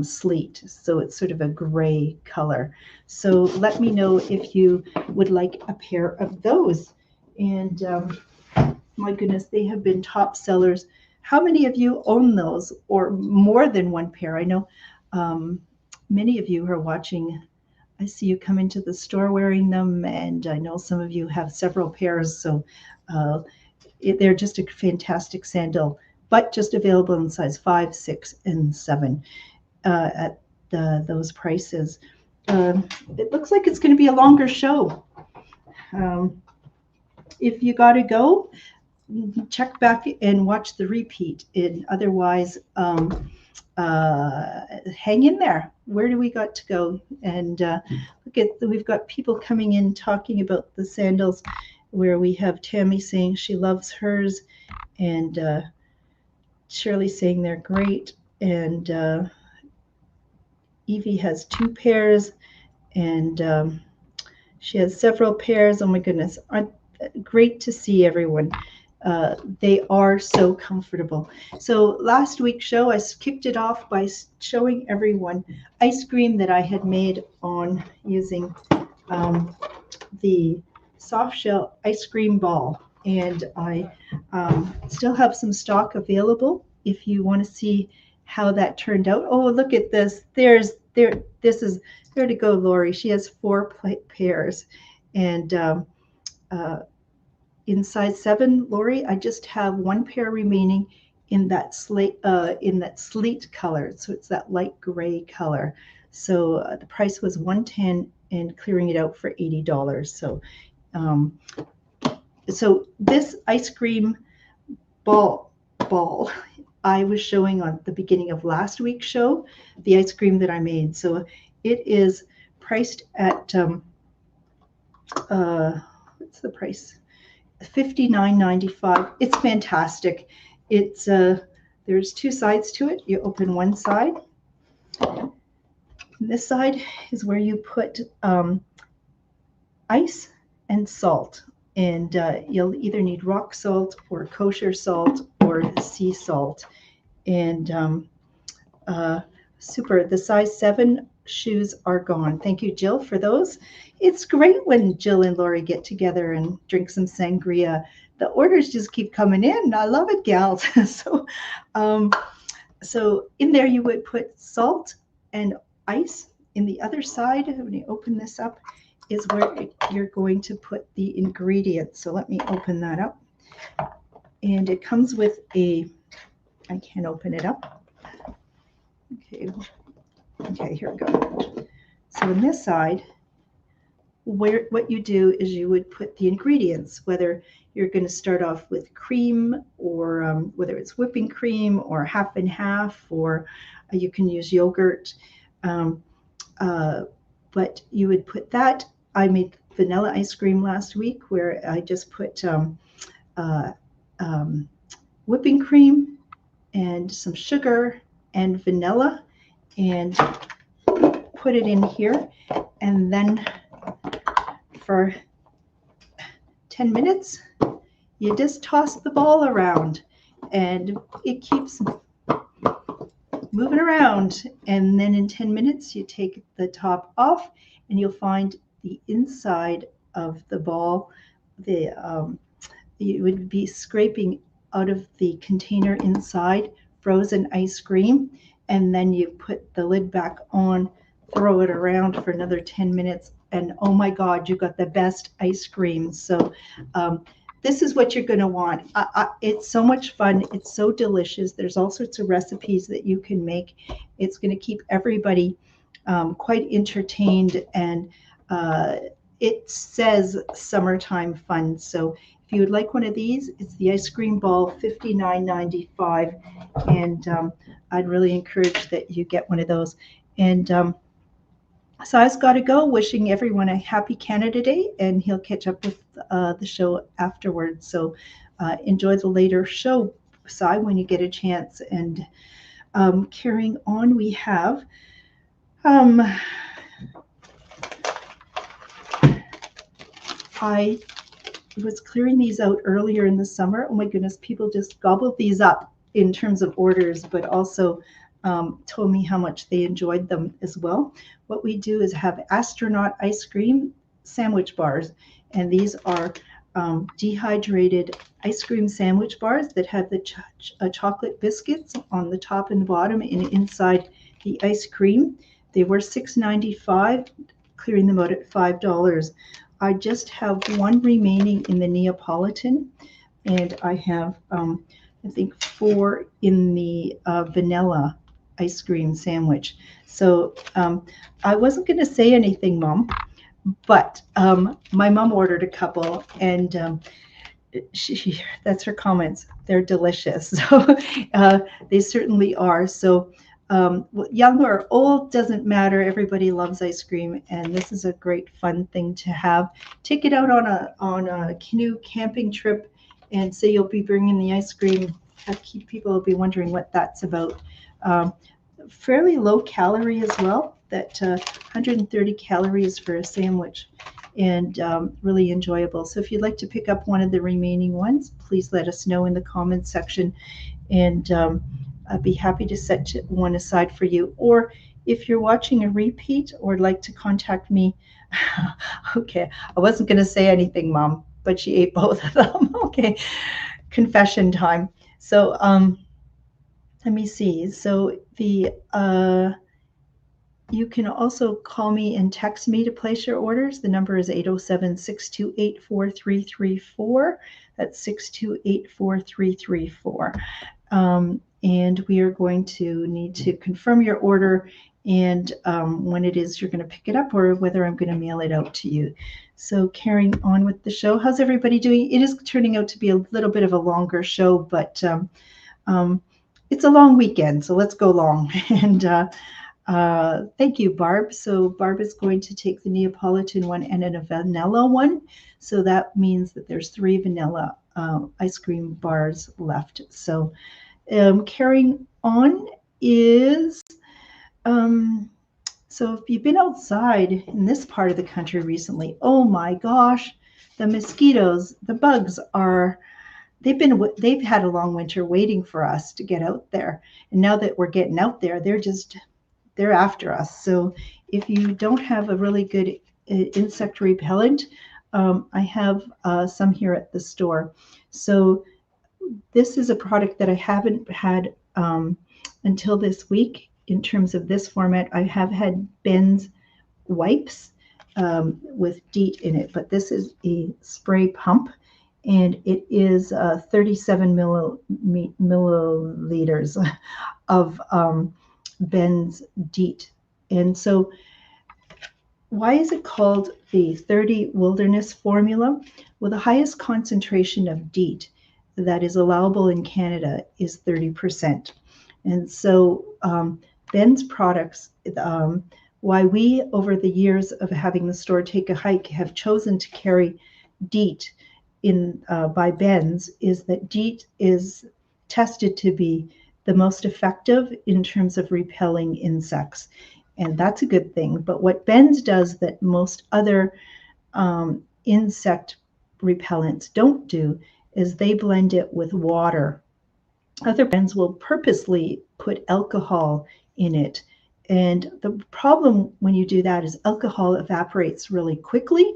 Speaker 1: sleet. So it's sort of a gray color. So let me know if you would like a pair of those. And my goodness, they have been top sellers. How many of you own those, or more than 1 pair? I know many of you are watching. I see you come into the store wearing them, and I know some of you have several pairs. So they're just a fantastic sandal, but just available in size 5, 6, and 7 at those prices. It looks like it's going to be a longer show. If you got to go, check back and watch the repeat. And otherwise, hang in there. Where do we got to go? And we've got people coming in talking about the sandals, where we have Tammy saying she loves hers, and Shirley saying they're great, and Evie has 2 pairs, and she has several pairs. Oh my goodness, great to see everyone. They are so comfortable. So last week's show, I kicked it off by showing everyone ice cream that I had made on using the soft shell ice cream ball, and I still have some stock available if you want to see how that turned out. Oh, look at this. This is, there to go, Lori. She has 4 pairs. And uh, in size 7, Lori, I just have 1 pair remaining in that slate color. So it's that light gray color. So the price was $110 and clearing it out for $80. Um, so this ice cream ball I was showing on the beginning of last week's show, the ice cream that I made. So it is priced at what's the price? $59.95. It's fantastic. It's there's 2 sides to it. You open one side. This side is where you put ice and salt, and you'll either need rock salt or kosher salt or sea salt. And super. The size 7 shoes are gone. Thank you, Jill, for those. It's great when Jill and Lori get together and drink some sangria. The orders just keep coming in. I love it, gals. So in there you would put salt and ice. In the other side, when you open this up, is where you're going to put the ingredients. So let me open that up. And it comes with I can't open it up. Okay, here we go. So on this side, what you do is you would put the ingredients, whether you're going to start off with cream or whether it's whipping cream or half and half, or you can use yogurt. But you would put that. I made vanilla ice cream last week where I just put whipping cream and some sugar and vanilla and put it in here, and then for 10 minutes you just toss the ball around and it keeps moving around, and then in 10 minutes you take the top off and you'll find the inside of the ball. You would be scraping out of the container inside frozen ice cream, and then you put the lid back on, throw it around for another 10 minutes, and oh my God, you got the best ice cream. So this is what you're going to want. It's so much fun. It's so delicious. There's all sorts of recipes that you can make. It's going to keep everybody quite entertained, and it says summertime fun. So if you would like one of these, it's the ice cream ball, $59.95, and I'd really encourage that you get one of those. And so I've got to go. Wishing everyone a happy Canada Day, and he'll catch up with the show afterwards. So enjoy the later show, Si, when you get a chance. And carrying on, we have I was clearing these out earlier in the summer. Oh my goodness, people just gobbled these up in terms of orders, but also told me how much they enjoyed them as well. What we do is have Astronaut ice cream sandwich bars, and these are dehydrated ice cream sandwich bars that have the chocolate biscuits on the top and the bottom and inside the ice cream. They were $6.95, clearing them out at $5. I just have 1 remaining in the Neapolitan, and I have I think 4 in the vanilla ice cream sandwich. So I wasn't going to say anything, Mom, but my mom ordered a couple, and that's her comments. They're delicious. So they certainly are. So young or old, doesn't matter. Everybody loves ice cream, and this is a great fun thing to have. Take it out on a canoe camping trip, and say you'll be bringing the ice cream. People will be wondering what that's about. Fairly low calorie as well. That 130 calories for a sandwich, and really enjoyable. So if you'd like to pick up one of the remaining ones, please let us know in the comments section, and I'd be happy to set one aside for you. Or if you're watching a repeat or would like to contact me, okay, I wasn't going to say anything, Mom, but she ate both of them. Okay, confession time. So let me see. So you can also call me and text me to place your orders. The number is 807-628-4334. That's 628-4334. And we are going to need to confirm your order and when it is you're going to pick it up or whether I'm going to mail it out to you. So carrying on with the show, how's everybody doing? It is turning out to be a little bit of a longer show, but it's a long weekend, so let's go long. And thank you, Barb. So Barb is going to take the Neapolitan one and a vanilla one. So that means that there's 3 vanilla ice cream bars left. So carrying on is, so if you've been outside in this part of the country recently, oh my gosh, the mosquitoes, the bugs are, they've had a long winter waiting for us to get out there. And now that we're getting out there, they're after us. So if you don't have a really good insect repellent, I have some here at the store. So this is a product that I haven't had until this week in terms of this format. I have had Ben's wipes with DEET in it, but this is a spray pump and it is 37 milliliters of Ben's DEET. And so why is it called the 30 Wilderness Formula? Well, the highest concentration of DEET that is allowable in Canada is 30%. And so Ben's products, why we, over the years of having the store Take a Hike, have chosen to carry DEET in by Ben's is that DEET is tested to be the most effective in terms of repelling insects. And that's a good thing. But what Ben's does that most other insect repellents don't do is they blend it with water. Other brands will purposely put alcohol in it. And the problem when you do that is alcohol evaporates really quickly.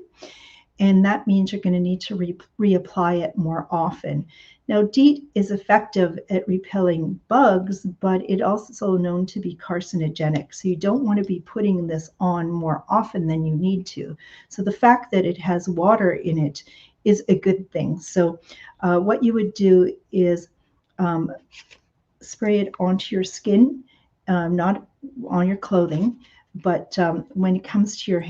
Speaker 1: And that means you're going to need to reapply it more often. Now, DEET is effective at repelling bugs, but it also known to be carcinogenic. So you don't want to be putting this on more often than you need to. So the fact that it has water in it is a good thing. So what you would do is spray it onto your skin, not on your clothing. But when it comes to your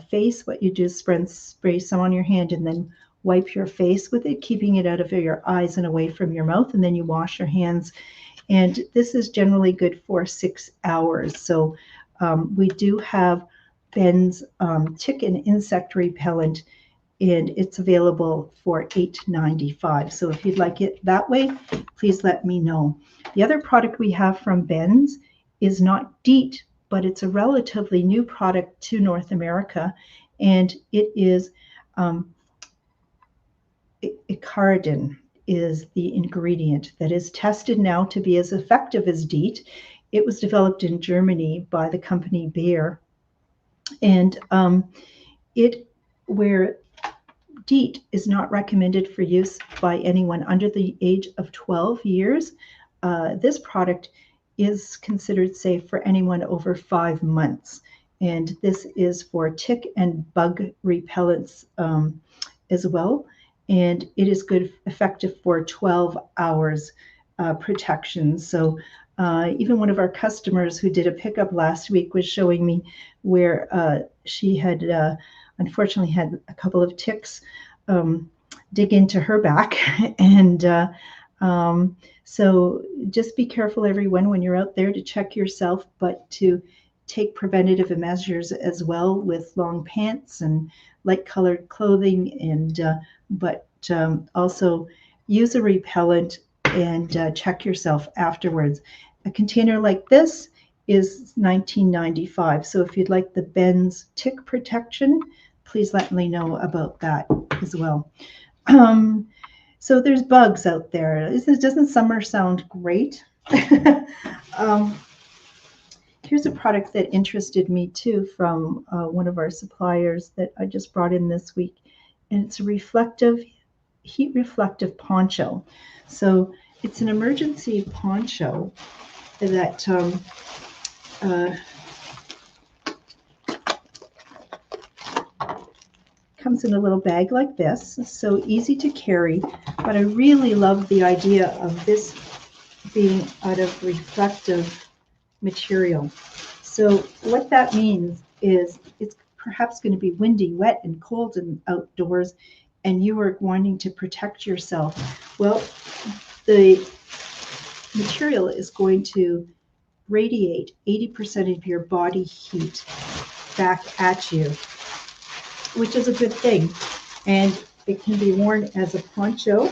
Speaker 1: face, what you do is spray some on your hand and then wipe your face with it, keeping it out of your eyes and away from your mouth. And then you wash your hands. And this is generally good for 6 hours. So we do have Ben's tick and insect repellent, and it's available for $8.95. So if you'd like it that way, please let me know. The other product we have from Ben's is not DEET, but it's a relatively new product to North America, and it is Icaridin is the ingredient that is tested now to be as effective as DEET. It was developed in Germany by the company Bayer, and where DEET is not recommended for use by anyone under the age of 12 years, this product is considered safe for anyone over 5 months. And this is for tick and bug repellents as well. And it is good, effective for 12 hours protection. So even one of our customers who did a pickup last week was showing me where she had unfortunately had a couple of ticks dig into her back. And so just be careful, everyone, when you're out there to check yourself, but to take preventative measures as well with long pants and light colored clothing, and but also use a repellent and check yourself afterwards. A container like this is $19.95. So if you'd like the Ben's tick protection, please let me know about that as well. So there's bugs out there. Doesn't summer sound great? Here's a product that interested me too from one of our suppliers that I just brought in this week, and it's a heat reflective poncho. So it's an emergency poncho that uh, comes in a little bag like this, so easy to carry. But I really love the idea of this being out of reflective material. So what that means is it's perhaps going to be windy, wet, and cold and outdoors, and you are wanting to protect yourself. Well, the material is going to radiate 80% of your body heat back at you, which is a good thing. And it can be worn as a poncho.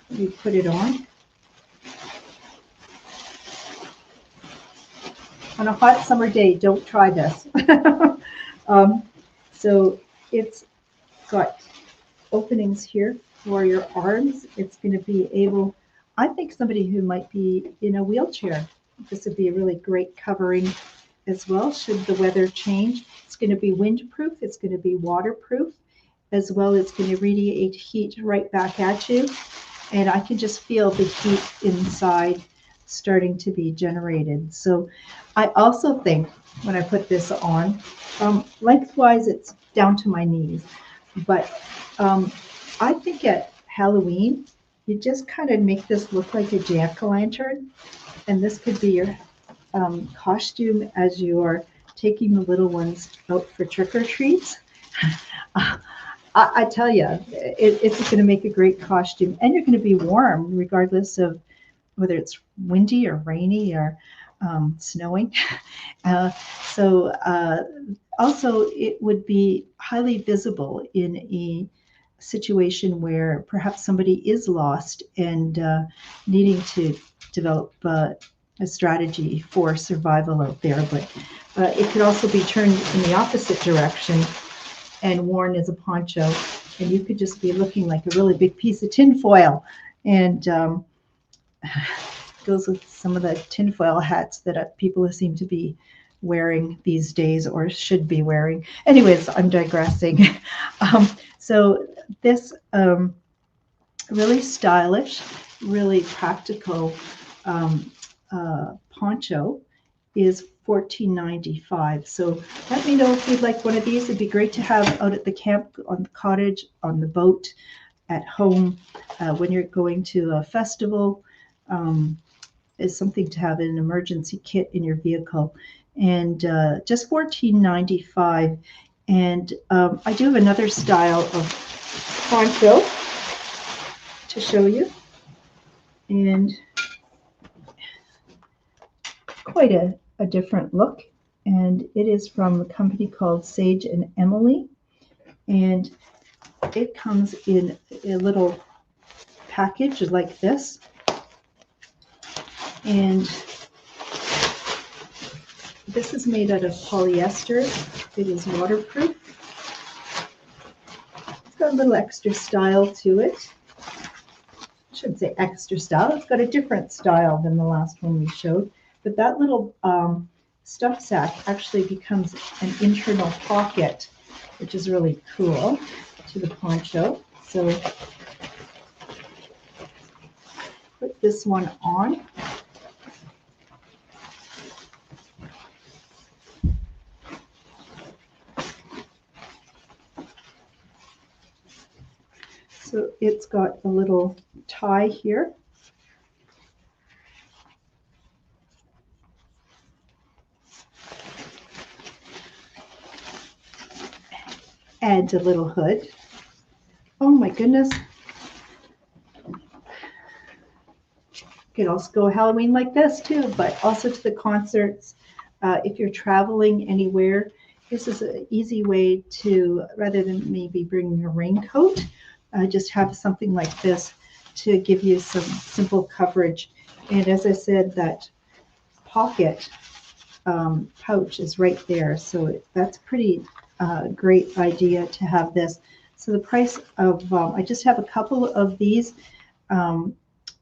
Speaker 1: You put it on a hot summer day. Don't try this. So it's got openings here for your arms. It's going to be able, I think somebody who might be in a wheelchair, this would be a really great covering as well should the weather change. It's going to be windproof. It's going to be waterproof as well. It's going to radiate heat right back at you. And I can just feel the heat inside starting to be generated. So I also think when I put this on, lengthwise it's down to my knees. But I think at Halloween, you just kind of make this look like a jack-o'-lantern. And this could be your costume as you're taking the little ones out for trick-or-treats. I tell you, it's going to make a great costume, and you're going to be warm regardless of whether it's windy or rainy or snowing. So also, it would be highly visible in a situation where perhaps somebody is lost and needing to develop a strategy for survival out there. But it could also be turned in the opposite direction and worn as a poncho, and you could just be looking like a really big piece of tinfoil. And goes with some of the tinfoil hats that people seem to be wearing these days or should be wearing. Anyways, I'm digressing. So this really stylish, really practical poncho is $14.95. So let me know if you'd like one of these. It'd be great to have out at the camp, on the cottage, on the boat, at home, when you're going to a festival. Is something to have in an emergency kit in your vehicle. And just $14.95. And I do have another style of poncho to show you. And quite a different look. And it is from a company called Sage and Emily. And it comes in a little package like this. And this is made out of polyester. It is waterproof. It's got a little extra style to it. I shouldn't say extra style. It's got a different style than the last one we showed. But that little stuff sack actually becomes an internal pocket, which is really cool, to the poncho. So put this one on. So it's got a little tie here. And a little hood. Oh my goodness. You could also go Halloween like this too, but also to the concerts. If you're traveling anywhere, this is an easy way to, rather than maybe bringing a raincoat, just have something like this to give you some simple coverage. And as I said, that pocket pouch is right there. So that's pretty great idea to have this. So the price of, I just have a couple of these.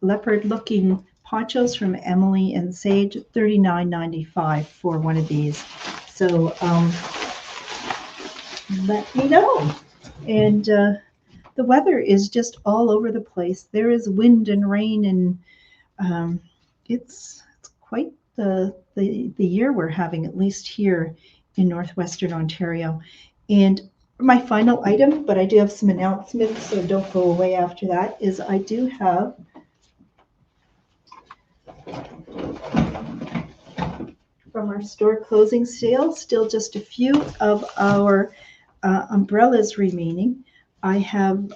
Speaker 1: leopard-looking ponchos from Emily and Sage, $39.95 for one of these. So let me know. And the weather is just all over the place. There is wind and rain, and it's quite the year we're having, at least here in northwestern Ontario. And my final item, but I do have some announcements, so don't go away after that, is I do have from our store closing sale, still just a few of our umbrellas remaining. I have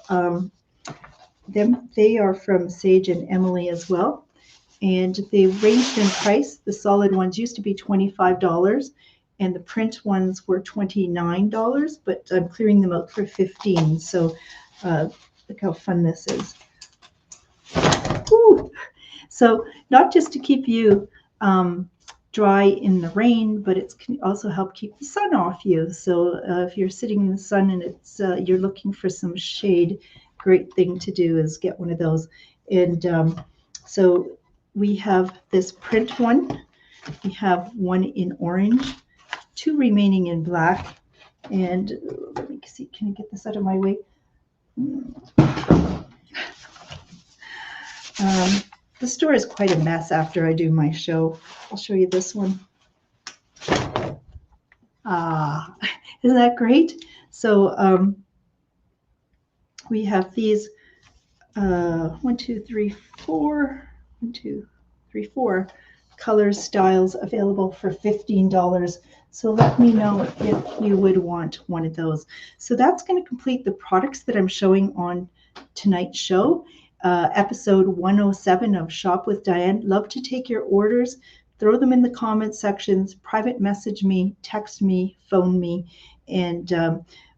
Speaker 1: them. They are from Sage and Emily as well, and they ranged in price. The solid ones used to be $25, and the print ones were $29, but I'm clearing them out for $15. So look how fun this is. Woo! So not just to keep you dry in the rain, but it can also help keep the sun off you. So if you're sitting in the sun and it's you're looking for some shade, great thing to do is get one of those. And so we have this print one. We have one in orange, 2 remaining in black. And let me see, can I get this out of my way? The store is quite a mess after I do my show. I'll show you this one. Isn't that great? So we have these 1, 2, 3, 4, 1, 2, 3, 4 colors, styles available for $15. So let me know if you would want one of those. So that's going to complete the products that I'm showing on tonight's show. Episode 107 of Shop with Diane. Love to take your orders. Throw them in the comment sections, private message me, text me, phone me, and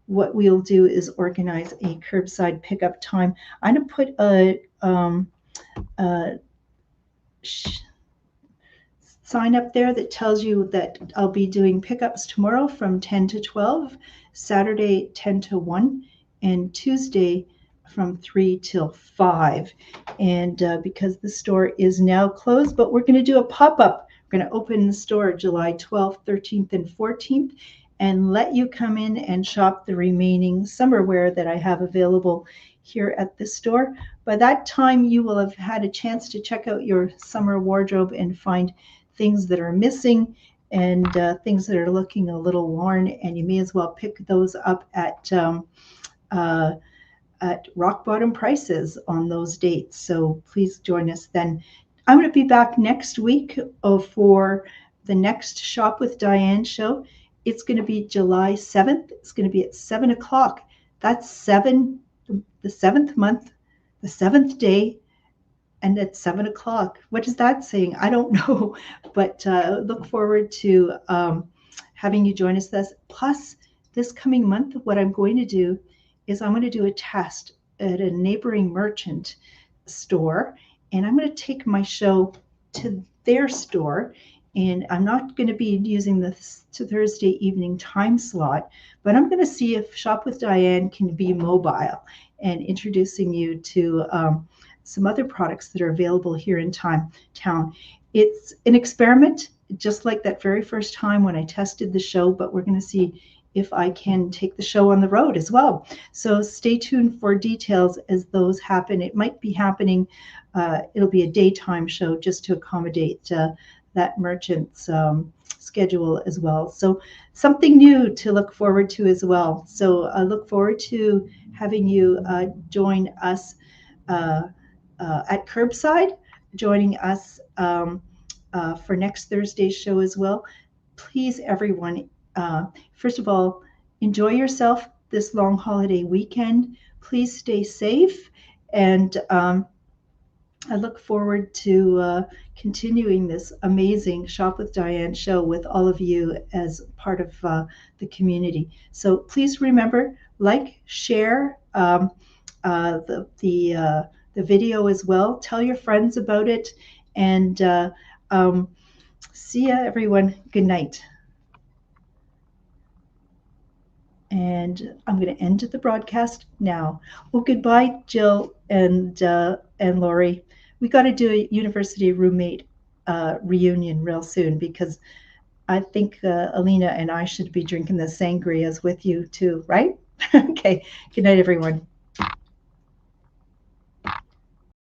Speaker 1: what we'll do is organize a curbside pickup time. I'm going to put a sign up there that tells you that I'll be doing pickups tomorrow from 10 to 12, Saturday 10 to 1, and Tuesday from 3 till 5. And because the store is now closed, but we're going to do a pop-up. We're going to open the store July 12th, 13th, and 14th, and let you come in and shop the remaining summer wear that I have available here at the store. By that time, you will have had a chance to check out your summer wardrobe and find things that are missing and things that are looking a little worn, and you may as well pick those up at rock bottom prices on those dates. So please join us then. I'm going to be back next week for the next Shop with Diane show. It's going to be July 7th. It's going to be at 7 o'clock. That's the 7th month, the 7th day, and at 7 o'clock. What is that saying? I don't know, but look forward to having you join us. Plus, this coming month, what I'm going to do is I'm going to do a test at a neighboring merchant store, and I'm going to take my show to their store. And I'm not going to be using the Thursday evening time slot, but I'm going to see if Shop with Diane can be mobile and introducing you to some other products that are available here in town. It's an experiment, just like that very first time when I tested the show, but we're going to see if I can take the show on the road as well. So stay tuned for details as those happen. It might be happening, it'll be a daytime show just to accommodate that merchant's schedule as well. So something new to look forward to as well. So I look forward to having you join us at Curbside, joining us for next Thursday's show as well. Please, everyone, first of all, enjoy yourself this long holiday weekend. Please stay safe, and I look forward to continuing this amazing Shop with Diane show with all of you as part of the community. So please remember, like, share the video as well. Tell your friends about it, and see ya, everyone. Good night. And I'm going to end the broadcast now. Well, goodbye, Jill and Lori. we got to do a university roommate reunion real soon, because I think Alina and I should be drinking the sangrias with you too, right? Okay. Good night, everyone.